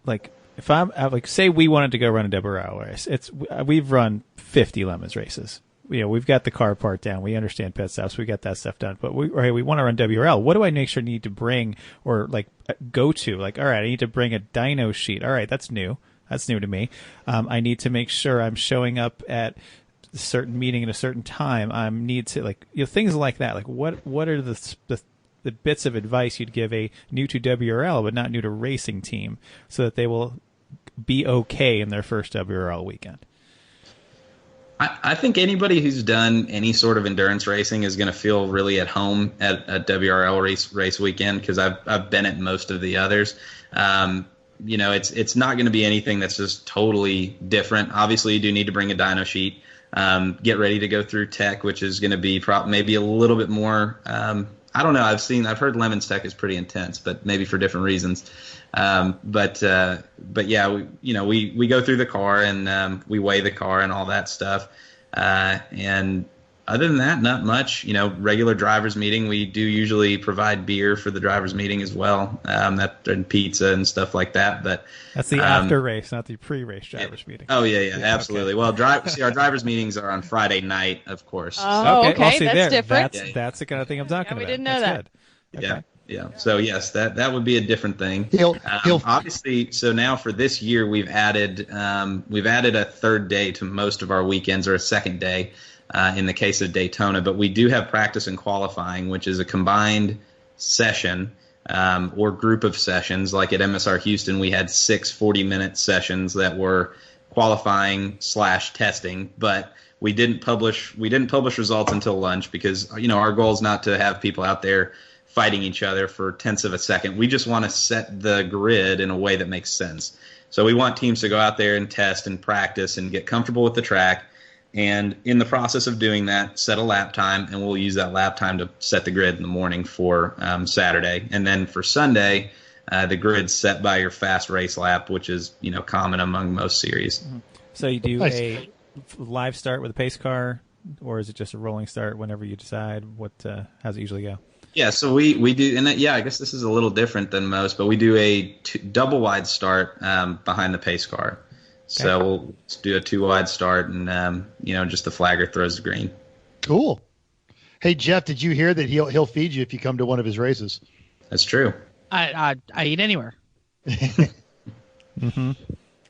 like, if I'm like, say we wanted to go run a WRL race, we've run 50 Lemons races. We've got the car part down. We understand pit stops. We got that stuff done. But we want to run WRL. What do I make sure I need to bring or like go to? Like, all right, I need to bring a dyno sheet. All right, that's new. That's new to me. I need to make sure I'm showing up at a certain meeting at a certain time. I need to things like that. Like, what are the bits of advice you'd give a new to WRL but not new to racing team so that they will be okay in their first WRL weekend? I think anybody who's done any sort of endurance racing is going to feel really at home at a WRL race weekend, because I've been at most of the others. It's not going to be anything that's just totally different. Obviously, you do need to bring a dyno sheet. Get ready to go through tech, which is going to be maybe a little bit more. I don't know. I've heard Lemon's tech is pretty intense, but maybe for different reasons. But yeah, we go through the car and we weigh the car and all that stuff. And other than that, not much. Regular drivers meeting. We do usually provide beer for the drivers meeting as well, and pizza and stuff like that. But that's the after race, not the pre-race drivers meeting. Oh yeah, absolutely. Okay. Well, our drivers meetings are on Friday night, of course. Oh, okay, that's different. That's the kind of thing I'm talking about. We didn't know that. Good. Okay. Yeah. So yes, that would be a different thing. Obviously, so now for this year, we've added a third day to most of our weekends, or a second day. In the case of Daytona, but we do have practice and qualifying, which is a combined session or group of sessions. Like at MSR Houston, we had 6 40-minute sessions that were qualifying / testing, but we didn't publish results until lunch, because our goal is not to have people out there fighting each other for tenths of a second. We just want to set the grid in a way that makes sense. So we want teams to go out there and test and practice and get comfortable with the track. And in the process of doing that, set a lap time, and we'll use that lap time to set the grid in the morning for Saturday. And then for Sunday, the grid's set by your fast race lap, which is common among most series. So you do a live start with a pace car, or is it just a rolling start whenever you decide? How's it usually go? Yeah, so we do, and I guess this is a little different than most, but we do a double wide start behind the pace car. Okay. So we'll do a 2-wide start, and just the flagger throws the green. Cool. Hey Jeff, did you hear that he'll feed you if you come to one of his races? That's true. I eat anywhere. Mm-hmm.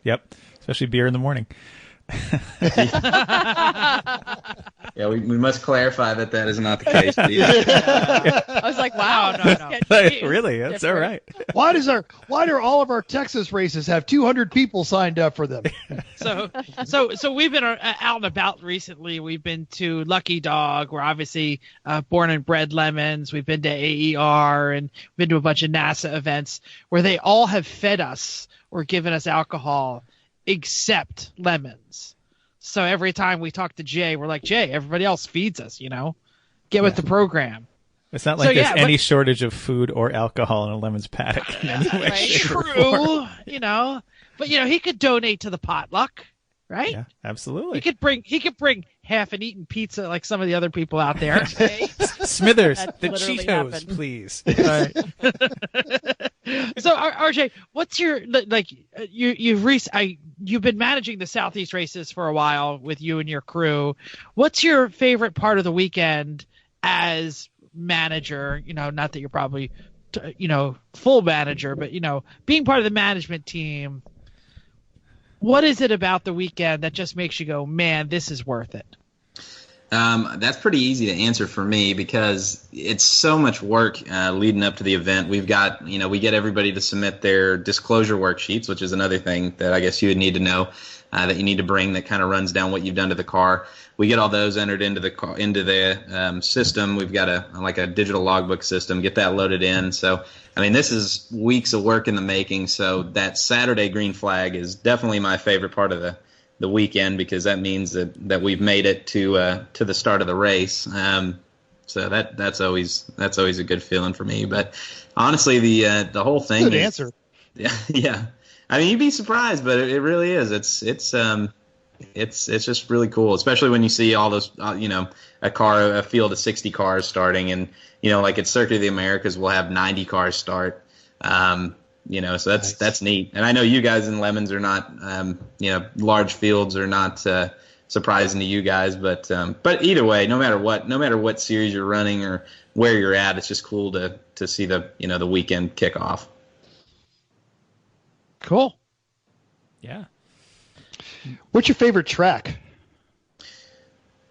Yep. Especially beer in the morning. Yeah, we must clarify that is not the case. I was like, wow, no. Really? That's all right. Why do all of our Texas races have 200 people signed up for them? So we've been out and about recently. We've been to Lucky Dog. We're obviously born and bred lemons. We've been to AER and been to a bunch of NASA events where they all have fed us or given us alcohol except lemons. So every time we talk to Jay, we're like, Jay, everybody else feeds us, get with the program. It's not like there's any shortage of food or alcohol in a lemons paddock in any way, shape, or form. True, but he could donate to the potluck, right? Yeah, absolutely. He could bring half an eaten pizza like some of the other people out there. Smithers, That the literally Cheetos, happened. please. Right. So RJ, what's your you've been managing the Southeast races for a while with you and your crew. What's your favorite part of the weekend as manager? Not that you're probably full manager, but being part of the management team. What is it about the weekend that just makes you go, man, this is worth it? That's pretty easy to answer for me because it's so much work leading up to the event. We've got, we get everybody to submit their disclosure worksheets, which is another thing that I guess you would need to know that you need to bring that kind of runs down what you've done to the car. We get all those entered into the system. We've got a digital logbook system. Get that loaded in. So, this is weeks of work in the making. So that Saturday green flag is definitely my favorite part of the weekend because that means that we've made it to the start of the race. So that's always a good feeling for me. But honestly, the whole thing. Good answer. Yeah. You'd be surprised, but it really is. It's just really cool, especially when you see all those, a field of 60 cars starting, and like at Circuit of the Americas, we'll have 90 cars start. So that's neat. And I know you guys in Lemons are not, large fields are not surprising to you guys, but either way, no matter what series you're running or where you're at, it's just cool to see the weekend kick off. Cool. Yeah. What's your favorite track?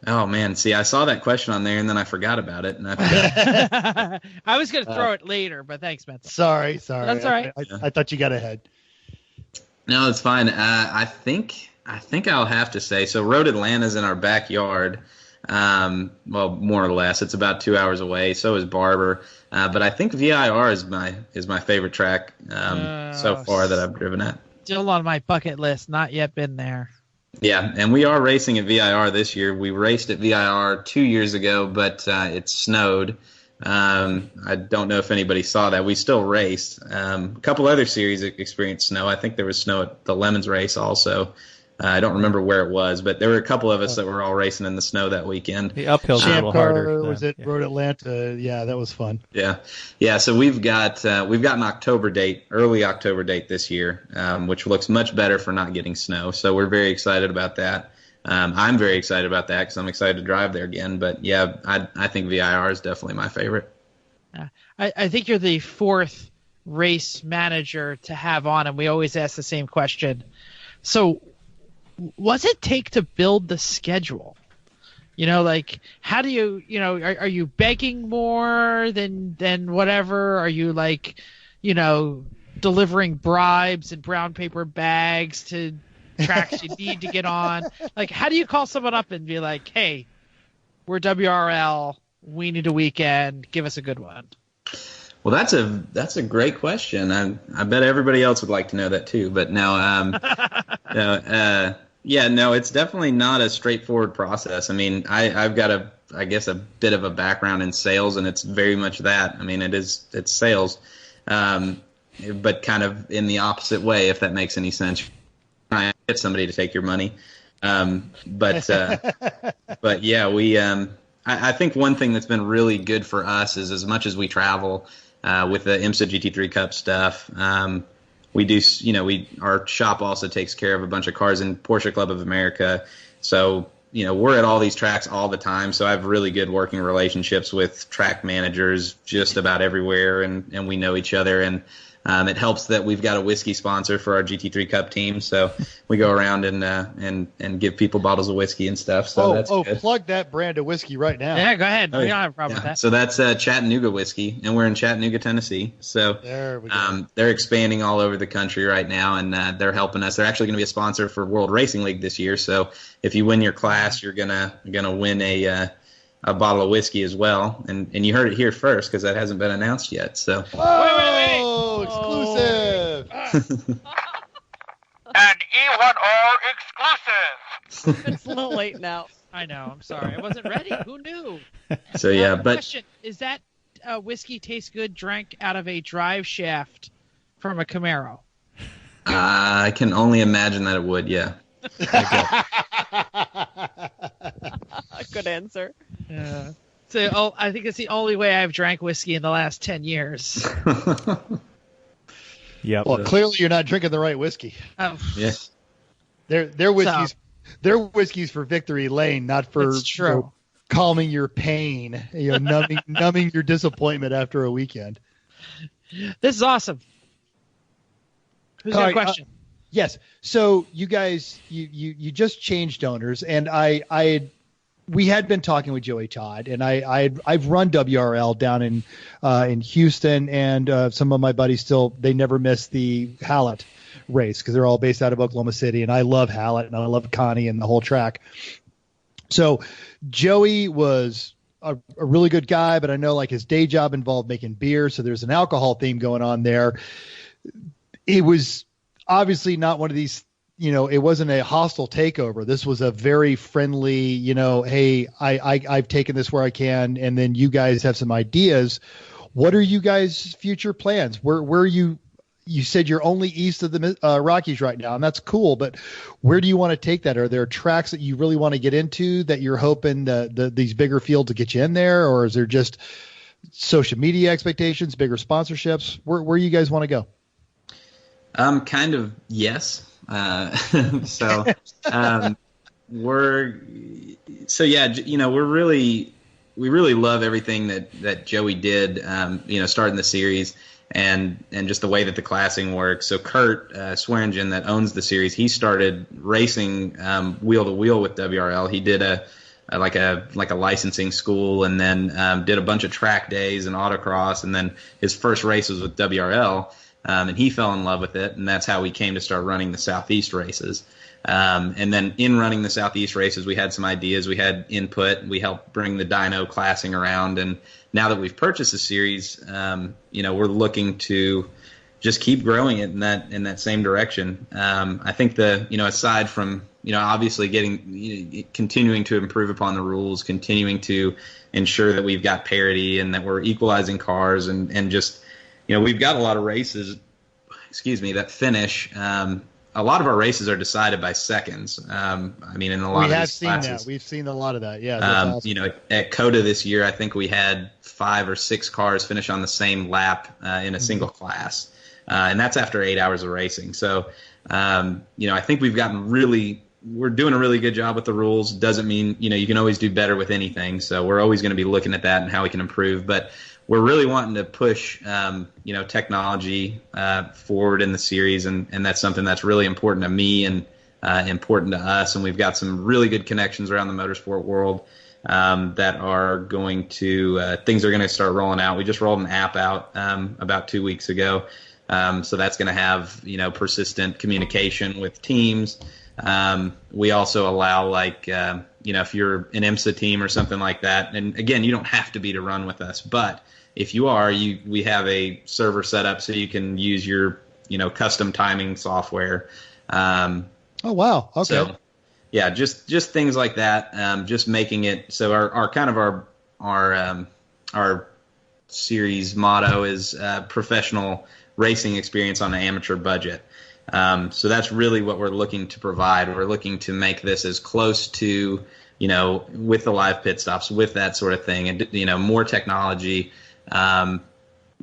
Oh man, see, I saw that question on there and then I forgot about it. And I was going to throw it later, but thanks, man. Sorry. That's all right. I thought you got ahead. No, it's fine. I think I'll have to say, so Road Atlanta's in our backyard. Well, more or less. It's about 2 hours away. So is Barber. But I think VIR is my favorite track so far that I've driven at. Still on my bucket list. Not yet been there. Yeah, and we are racing at VIR this year. We raced at VIR 2 years ago, but it snowed. I don't know if anybody saw that. We still raced. A couple other series experienced snow. I think there was snow at the Lemons race also. I don't remember where it was, but there were a couple of us that were all racing in the snow that weekend. The uphill's a little harder. Was it Road Atlanta? Yeah, that was fun. Yeah. So we've got an October date, early October date this year, which looks much better for not getting snow. So we're very excited about that. I'm very excited about that because I'm excited to drive there again. But yeah, I think VIR is definitely my favorite. I think you're the fourth race manager to have on, and we always ask the same question. So, what's it take to build the schedule? How do you, are you begging more than whatever? Are you delivering bribes and brown paper bags to tracks you need to get on? How do you call someone up and be like, hey, we're WRL, we need a weekend, give us a good one? Well, that's a great question. I bet everybody else would like to know that too. But no, it's definitely not a straightforward process. I've got a bit of a background in sales, and it's very much that. It's sales, but kind of in the opposite way, if that makes any sense. Trying to get somebody to take your money, but yeah, I think one thing that's been really good for us is as much as we travel with the IMSA GT3 Cup stuff. We do, our shop also takes care of a bunch of cars in Porsche Club of America. So, we're at all these tracks all the time. So I have really good working relationships with track managers just about everywhere, and we know each other. And It helps that we've got a whiskey sponsor for our GT3 Cup team, so we go around and give people bottles of whiskey and stuff. So that's good. Plug that brand of whiskey right now. Yeah, go ahead. Oh, We don't have a problem with that. So that's Chattanooga whiskey, and we're in Chattanooga, Tennessee. So There we go. they're expanding all over the country right now, and they're helping us. They're actually going to be a sponsor for World Racing League this year. So if you win your class, you're gonna win a bottle of whiskey as well. And you heard it here first because that hasn't been announced yet. So Whoa, exclusive. An E1R exclusive. It's a little late now. I know. I'm sorry. I wasn't ready. Who knew? so yeah, but Question: Is that whiskey tastes good drank out of a drive shaft from a Camaro? I can only imagine that it would. Yeah. Good answer. Yeah. So I think it's the only way I've drank whiskey in the last 10 years. Yep. Well, clearly you're not drinking the right whiskey. Yes. Their whiskey's for victory lane, not for It's true. calming your pain, numbing your disappointment after a weekend. This is awesome. Who's got a question? Yes. So you guys, you just changed owners, and we had been talking with Joey Todd, and I've run WRL down in Houston, and some of my buddies they never miss the Hallett race because they're all based out of Oklahoma City, and I love Hallett and I love Connie and the whole track. So Joey was a really good guy, but I know like his day job involved making beer, so there's an alcohol theme going on there. It was obviously not one of these, it wasn't a hostile takeover. This was a very friendly, hey, I've taken this where I can, and then you guys have some ideas. What are you guys' future plans? Where are you said you're only east of the Rockies right now, and that's cool, but where do you want to take that? Are there tracks that you really want to get into that you're hoping these bigger fields will get you in there, or is there just social media expectations, bigger sponsorships? Where you guys want to go? Kind of yes. We really love everything that Joey did, starting the series and just the way that the classing works. So Kurt Swearingen, that owns the series, he started racing wheel to wheel with WRL. He did a licensing school, and then did a bunch of track days and autocross, and then his first race was with WRL. And he fell in love with it, and that's how we came to start running the Southeast races. And then in running the Southeast races, we had some ideas, we had input, we helped bring the dyno classing around, and now that we've purchased the series, we're looking to just keep growing it in that same direction. I think aside from obviously continuing to improve upon the rules, continuing to ensure that we've got parity and that we're equalizing cars, and just we've got a lot of races, that finish. A lot of our races are decided by seconds. In a lot of these classes. That. We've seen a lot of that. Yeah. That's awesome. At COTA this year, I think we had 5 or 6 cars finish on the same lap in a single class, and that's after 8 hours of racing. So, I think we're doing a really good job with the rules. Doesn't mean you can always do better with anything. So we're always going to be looking at that and how we can improve, but we're really wanting to push, technology forward in the series, and that's something that's really important to me and important to us. And we've got some really good connections around the motorsport world that are going to things are going to start rolling out. We just rolled an app out about 2 weeks ago, so that's going to have persistent communication with teams. We also allow if you're an IMSA team or something like that, and again, you don't have to be to run with us, but if you are, we have a server set up so you can use your, custom timing software. Oh, wow. Okay. So, yeah, just things like that. Just making it so our series motto is professional racing experience on an amateur budget. So that's really what we're looking to provide. We're looking to make this as close to, with the live pit stops, with that sort of thing, and more technology.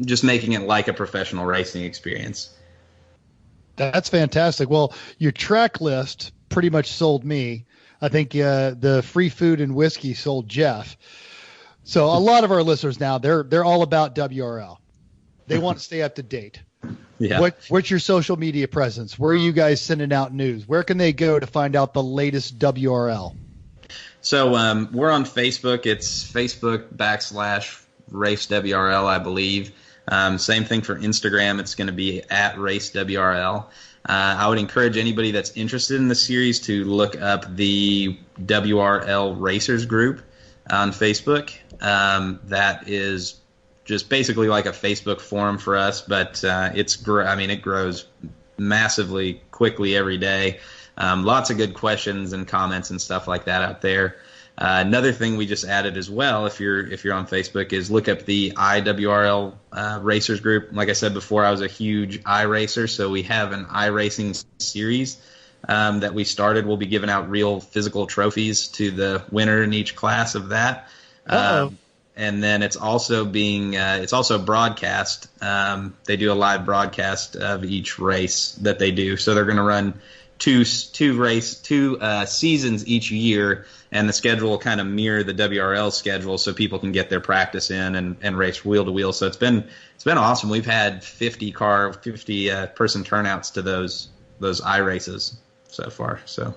Just making it like a professional racing experience. That's fantastic. Well, your track list pretty much sold me. I think the free food and whiskey sold Jeff. So a lot of our listeners now, they're all about WRL. They want to stay up to date. Yeah. What's your social media presence? Where are you guys sending out news? Where can they go to find out the latest WRL? So we're on Facebook. It's Facebook.com/Race WRL, I believe. Same thing for Instagram. It's going to be at Race WRL. I would encourage anybody that's interested in the series to look up the WRL Racers group on Facebook. That is just basically like a Facebook forum for us, but it grows massively quickly every day. Lots of good questions and comments and stuff like that out there. Another thing we just added as well, if you're on Facebook, is look up the IWRL Racers group. Like I said before, I was a huge iRacer, so we have an iRacing series that we started. We'll be giving out real physical trophies to the winner in each class of that. And then it's also broadcast. They do a live broadcast of each race that they do. So they're going to run two seasons each year, and the schedule will kind of mirror the WRL schedule, so people can get their practice in and race wheel to wheel. So it's been awesome. We've had 50 person turnouts to those iRaces so far. So.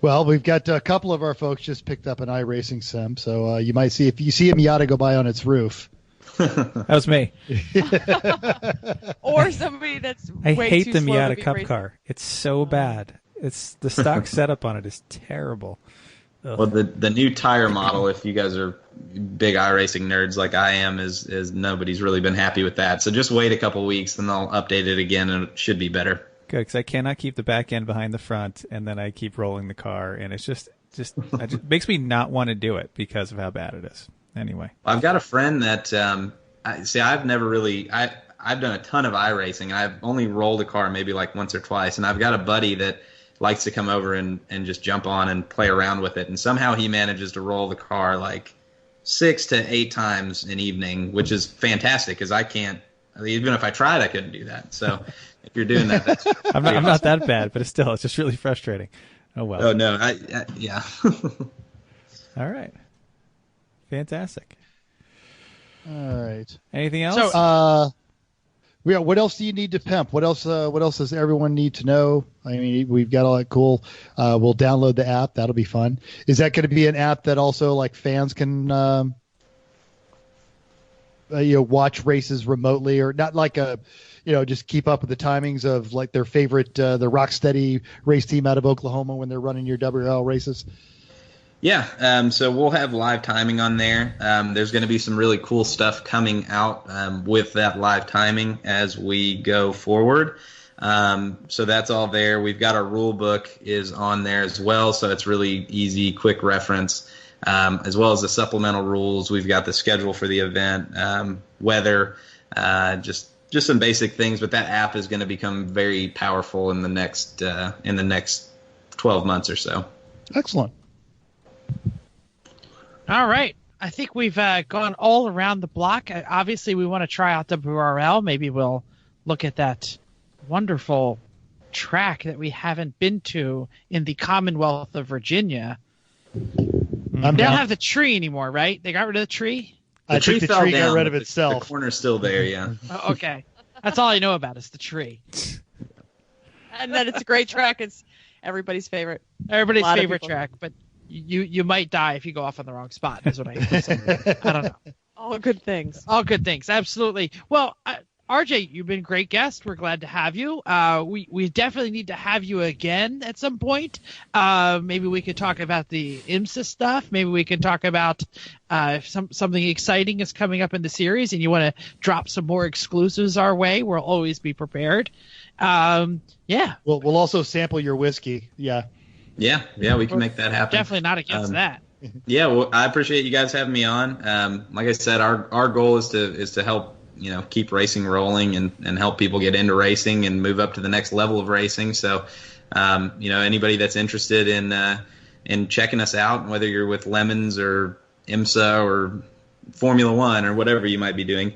Well, we've got a couple of our folks just picked up an iRacing sim, so you might see, if you see a Miata go by on its roof. That was me. Or somebody that's I way hate too the slow to Miata be Cup racing. car. It's so bad. It's the stock setup on it is terrible. Ugh. Well, the new tire model, if you guys are big iRacing nerds like I am, is nobody's really been happy with that. So just wait a couple weeks, and they'll update it again, and it should be better. Good, because I cannot keep the back end behind the front, and then I keep rolling the car, and it's just makes me not want to do it because of how bad it is. Anyway, I've got a friend that I've never really I've done a ton of iRacing, and I've only rolled a car maybe like once or twice, and I've got a buddy that likes to come over and just jump on and play around with it, and somehow he manages to roll the car like 6 to 8 times an evening, which is fantastic because I can't. Even if I tried, I couldn't do that. So if you're doing that, that's I'm not that bad, but it's just really frustrating. Oh well. Oh no, yeah. All right. Fantastic. All right. Anything else? So, what else do you need to pimp? What else does everyone need to know? I mean, we've got all that cool. We'll download the app. That'll be fun. Is that going to be an app that also like fans can watch races remotely, or not like just keep up with the timings of like their favorite the Rocksteady race team out of Oklahoma when they're running your WRL races? Yeah, so we'll have live timing on there. There's going to be some really cool stuff coming out with that live timing as we go forward. So that's all there. We've got our rule book is on there as well, so it's really easy, quick reference, as well as the supplemental rules. We've got the schedule for the event, weather, just some basic things. But that app is going to become very powerful in the next 12 months or so. Excellent. all right. I think we've gone all around the block. Obviously, we want to try out WRL. Maybe we'll look at that wonderful track that we haven't been to in the Commonwealth of Virginia. They don't have the tree anymore, right? They got rid of the tree? I think the tree got rid of but itself. The corner's still there, yeah. Oh, okay. That's all I know about is the tree. And then it's a great track. It's everybody's favorite. Everybody's A lot of favorite people. track, but you might die if you go off on the wrong spot, is what I say. I don't know. All good things. All good things, absolutely. Well, RJ, you've been a great guest. We're glad to have you. We definitely need to have you again at some point. Maybe we could talk about the IMSA stuff. Maybe we can talk about something exciting is coming up in the series, and you want to drop some more exclusives our way. We'll always be prepared. Yeah. We'll also sample your whiskey. Yeah. Yeah, we can make that happen. Definitely not against that. Yeah, well, I appreciate you guys having me on. Like I said, our goal is to help keep racing rolling and help people get into racing and move up to the next level of racing. So, anybody that's interested in checking us out, whether you're with Lemons or IMSA or Formula One or whatever you might be doing,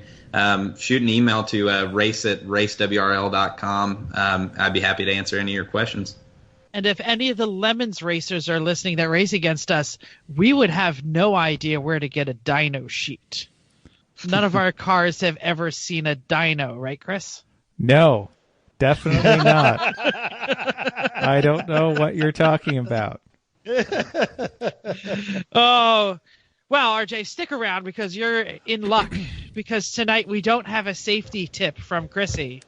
shoot an email to race@racewrl.com. I'd be happy to answer any of your questions. And if any of the Lemons racers are listening that race against us, we would have no idea where to get a dyno sheet. none of our cars have ever seen a dyno, right, Chris? No, definitely not. I don't know what you're talking about. Oh, well, RJ, stick around because you're in luck. Because tonight we don't have a safety tip from Chrissy.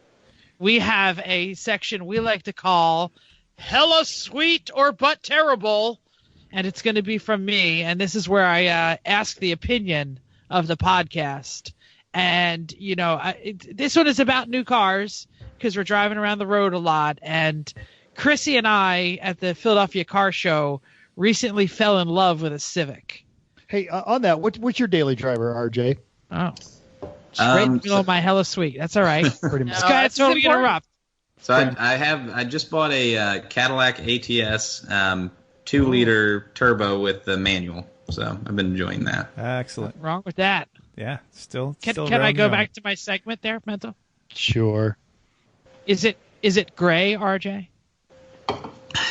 We have a section we like to call Hella Sweet or But Terrible. And it's going to be from me. And this is where I ask the opinion of the podcast. And, you know, this one is about new cars because we're driving around the road a lot. And Chrissy and I at the Philadelphia Car Show recently fell in love with a Civic. Hey, on that, what's your daily driver, RJ? Oh, straight in the middle of my Hella Sweet. That's all right. Pretty much. This guy totally interrupt. So I just bought a Cadillac ATS 2-liter turbo with the manual. So I've been enjoying that. Excellent. What's wrong with that? Yeah, still. Can I go back to my segment there, Mento? Sure. Is it gray, RJ?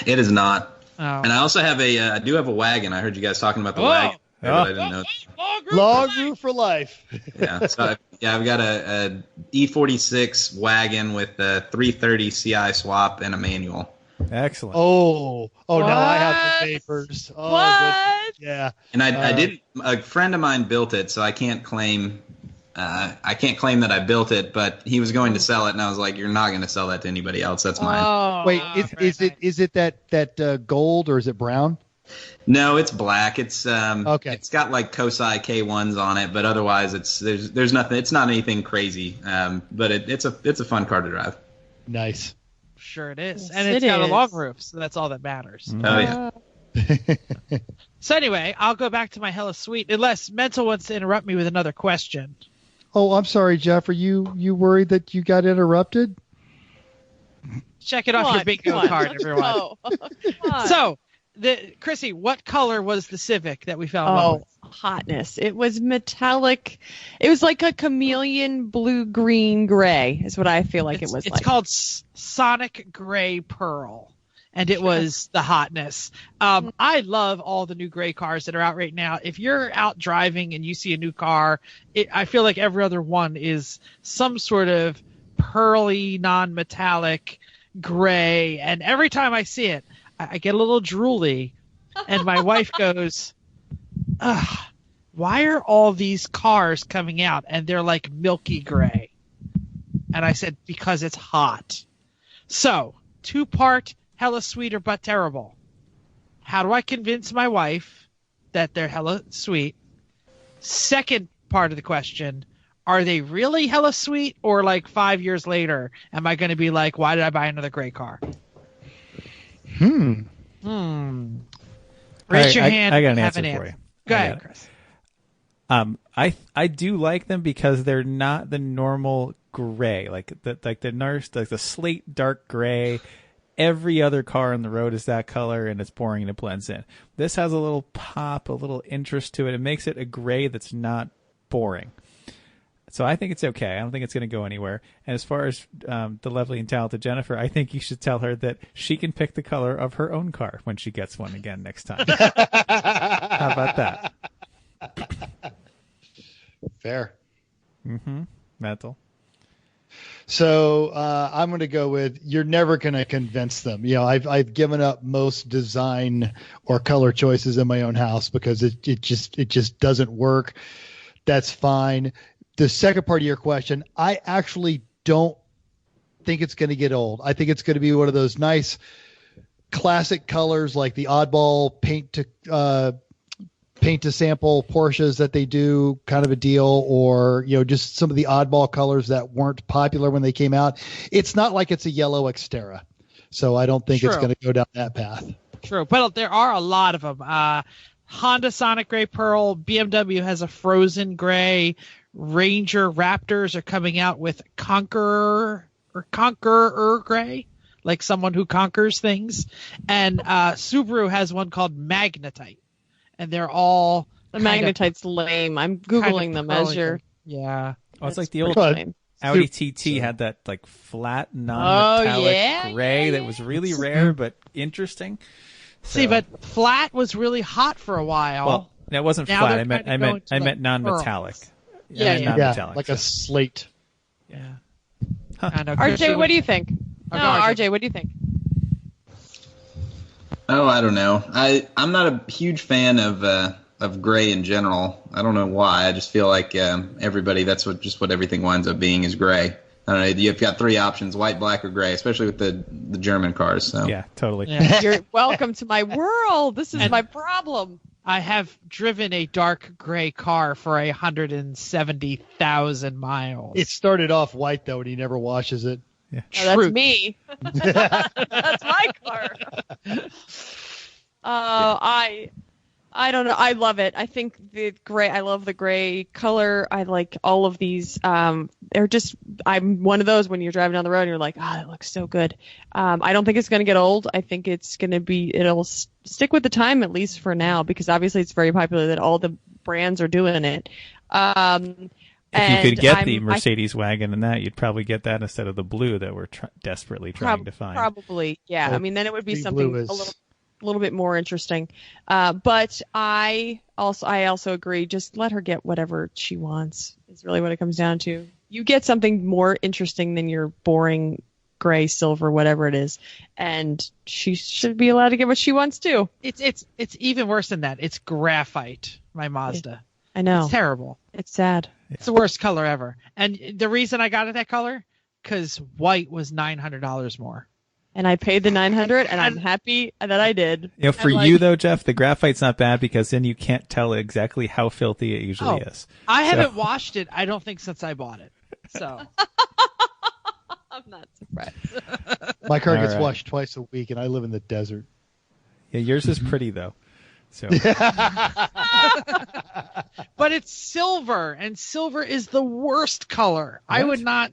It is not. Oh. And I also have I do have a wagon. I heard you guys talking about the wagon. But I didn't know. Long roof for life. Yeah, so I've got a E46 wagon with a 330 CI swap and a manual. Excellent. Oh, now I have the vapors. Oh, What? yeah. And I didn't. A friend of mine built it, so I can't claim. I can't claim that I built it, but he was going to sell it, and I was like, "You're not going to sell that to anybody else. That's mine." Oh, Wait, is it that gold or is it brown? No, it's black. It's okay. It's got like Kosei K1s on it, but otherwise, there's nothing. It's not anything crazy. But it's a fun car to drive. Nice. Sure it is. Yes, And it's it got a is. long roof, so that's all that matters. Oh yeah. So anyway, I'll go back to my Hella Sweet, unless Mental wants to interrupt me with another question. Oh, I'm sorry, Jeff. Are you worried that you got interrupted? Check it off your bingo card, everyone. Oh, come on. So, Chrissy, what color was the Civic that we fell in love with? Hotness. It was metallic. It was like a chameleon blue, green, gray is what I feel like it was like. It's called Sonic Gray Pearl, and it was the hotness. I love all the new gray cars that are out right now. If you're out driving and you see a new car, I feel like every other one is some sort of pearly, non-metallic gray, and every time I see it, I get a little drooly, and my wife goes, "Ugh, why are all these cars coming out and they're like milky gray?" And I said, "Because it's hot." So, 2-part Hella Sweet or But Terrible. How do I convince my wife that they're hella sweet? Second part of the question, are they really hella sweet, or like 5 years later, am I going to be like, why did I buy another gray car? Raise your hand. I got an have answer for you. Go ahead, Chris. I do like them because they're not the normal gray, like the slate dark gray. Every other car on the road is that color, and it's boring and it blends in. This has a little pop, a little interest to it. It makes it a gray that's not boring. So I think it's okay. I don't think it's going to go anywhere. And as far as the lovely and talented Jennifer, I think you should tell her that she can pick the color of her own car when she gets one again next time. How about that? Fair. Mental. So I'm going to go with you're never going to convince them. You know, I've given up most design or color choices in my own house because it just doesn't work. That's fine. The second part of your question, I actually don't think it's going to get old. I think it's going to be one of those nice classic colors like the oddball paint to sample Porsches that they do, kind of a deal, or, you know, just some of the oddball colors that weren't popular when they came out. It's not like it's a yellow Xterra. So I don't think it's going to go down that path. True. But there are a lot of them. Honda Sonic Gray Pearl, BMW has a Frozen Gray, Ranger Raptors are coming out with Conqueror Gray, like someone who conquers things. And Subaru has one called Magnetite. And they're all... The Magnetite's lame. I'm Googling them as you're... Yeah. Oh, it's like the old lame. Audi TT had that like flat non-metallic gray that was really rare but interesting. See, but flat was really hot for a while. Well, that wasn't Now flat. they're I meant going to non-metallic. pearls. Yeah, and yeah. non-metallic, like so- a slate. Yeah. Huh. I know, RJ, Chrissy, what do you think? Oh, No, go on, RJ, what do you think? Oh, I don't know. I'm not a huge fan of gray in general. I don't know why. I just feel like everybody, that's what everything winds up being is gray. I don't know. You've got three options: white, black, or gray. Especially with the German cars. So Yeah, totally. Yeah. You're welcome to my world. This is my problem. I have driven a dark gray car for 170,000 miles. It started off white though, and he never washes it. Oh, that's True. me. That's my car. I don't know. I love it. I think the gray. I love the gray color. I like all of these. They're just. I'm one of those when you're driving down the road and you're like, oh, it looks so good. I don't think it's going to get old. I think it's going to be. It'll stick with the time at least for now because obviously it's very popular that all the brands are doing it. If you could get the Mercedes wagon and that, you'd probably get that instead of the blue that we're desperately trying to find. Probably, yeah. Well, I mean, then it would be the something blue is- a little bit more interesting. But I also agree. Just let her get whatever she wants. Is really what it comes down to. You get something more interesting than your boring gray, silver, whatever it is, and she should be allowed to get what she wants too. It's even worse than that. It's graphite, my Mazda. I know. It's terrible. It's sad. It's the worst color ever. And the reason I got it that color, because white was $900 more. And I paid the $900, and I'm happy that I did. You know, for And, like- you though, Jeff, the graphite's not bad because then you can't tell exactly how filthy it usually is. I haven't washed it, I don't think, since I bought it. So I'm not surprised. My car All gets right. washed twice a week, and I live in the desert. Yeah, yours is pretty though. So but it's silver, and silver is the worst color. I What? would not.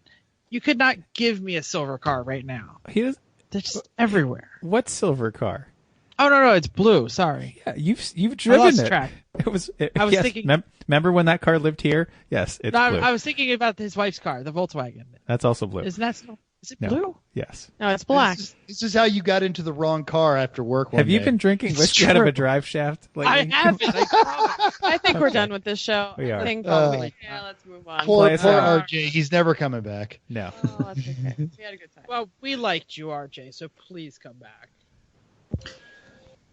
You could not give me a silver car right now. he does. They're just everywhere. What silver car? Oh no, it's blue. Sorry. Yeah, you've I driven lost it. track. It was. I was yes, thinking- remember when that car lived here? Yes, it's No, blue. I was thinking about his wife's car, the Volkswagen. That's also blue. Isn't that? Is it No. blue? Yes. No, it's black. This is how you got into the wrong car after work. Have you day. been drinking It's whiskey out of a true. drive shaft I lately? haven't. I promise. I think we're done with this show. We are. I think Uh, yeah, let's move on. Poor Play us out. RJ, he's never coming back. No. Oh, that's okay. We had a good time. Well, we liked you, RJ, so please come back.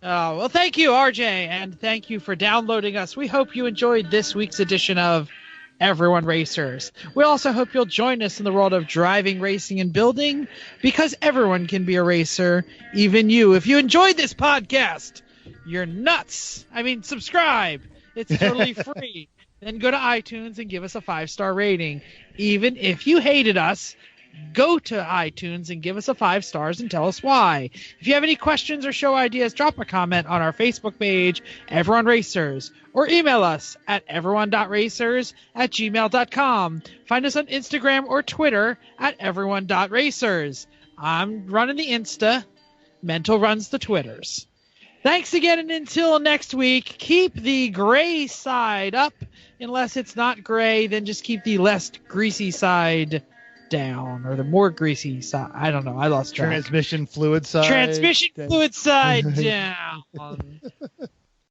Oh, well, thank you, RJ, and thank you for downloading us. We hope you enjoyed this week's edition of Everyone Racers. We also hope you'll join us in the world of driving, racing, and building, because everyone can be a racer, even you. If you enjoyed this podcast, you're nuts. I mean, subscribe. It's totally free. Then go to iTunes and give us a 5-star rating. Even if you hated us, go to iTunes and give us a 5 stars and tell us why. If you have any questions or show ideas, drop a comment on our Facebook page, Everyone Racers, or email us at everyone.racers@gmail.com. Find us on Instagram or Twitter at everyone.racers. I'm running the Insta. Mental runs the Twitters. Thanks again, and until next week, keep the gray side up. Unless it's not gray, then just keep the less greasy side down, or the more greasy side. I don't know. I lost track. Transmission fluid side. Transmission fluid side down.